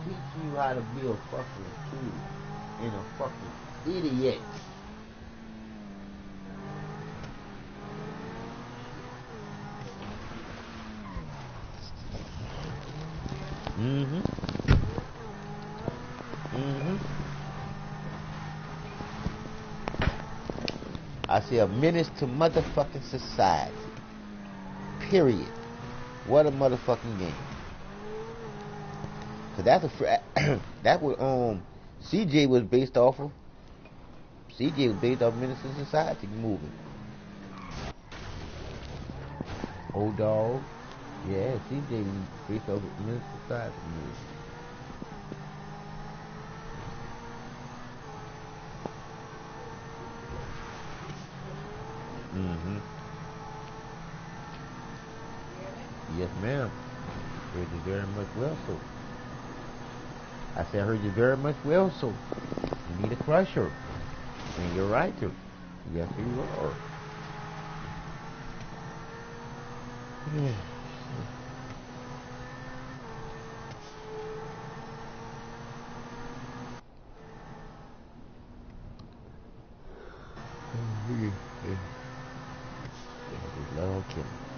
S1: Teaching you how to be a fucking tool and a fucking idiot. I say a menace to motherfucking society. Period. What a motherfucking game. Cause that's that was CJ was based off of. CJ was based off Menace to Society movie. Old Dog. Yeah, CJ was based off of Menace to Society movie. Yes, ma'am. Heard you very much well, so. I said, I heard you very much well, so. You need a crusher. And you're right to. Yes, you are. Yeah. Love killing.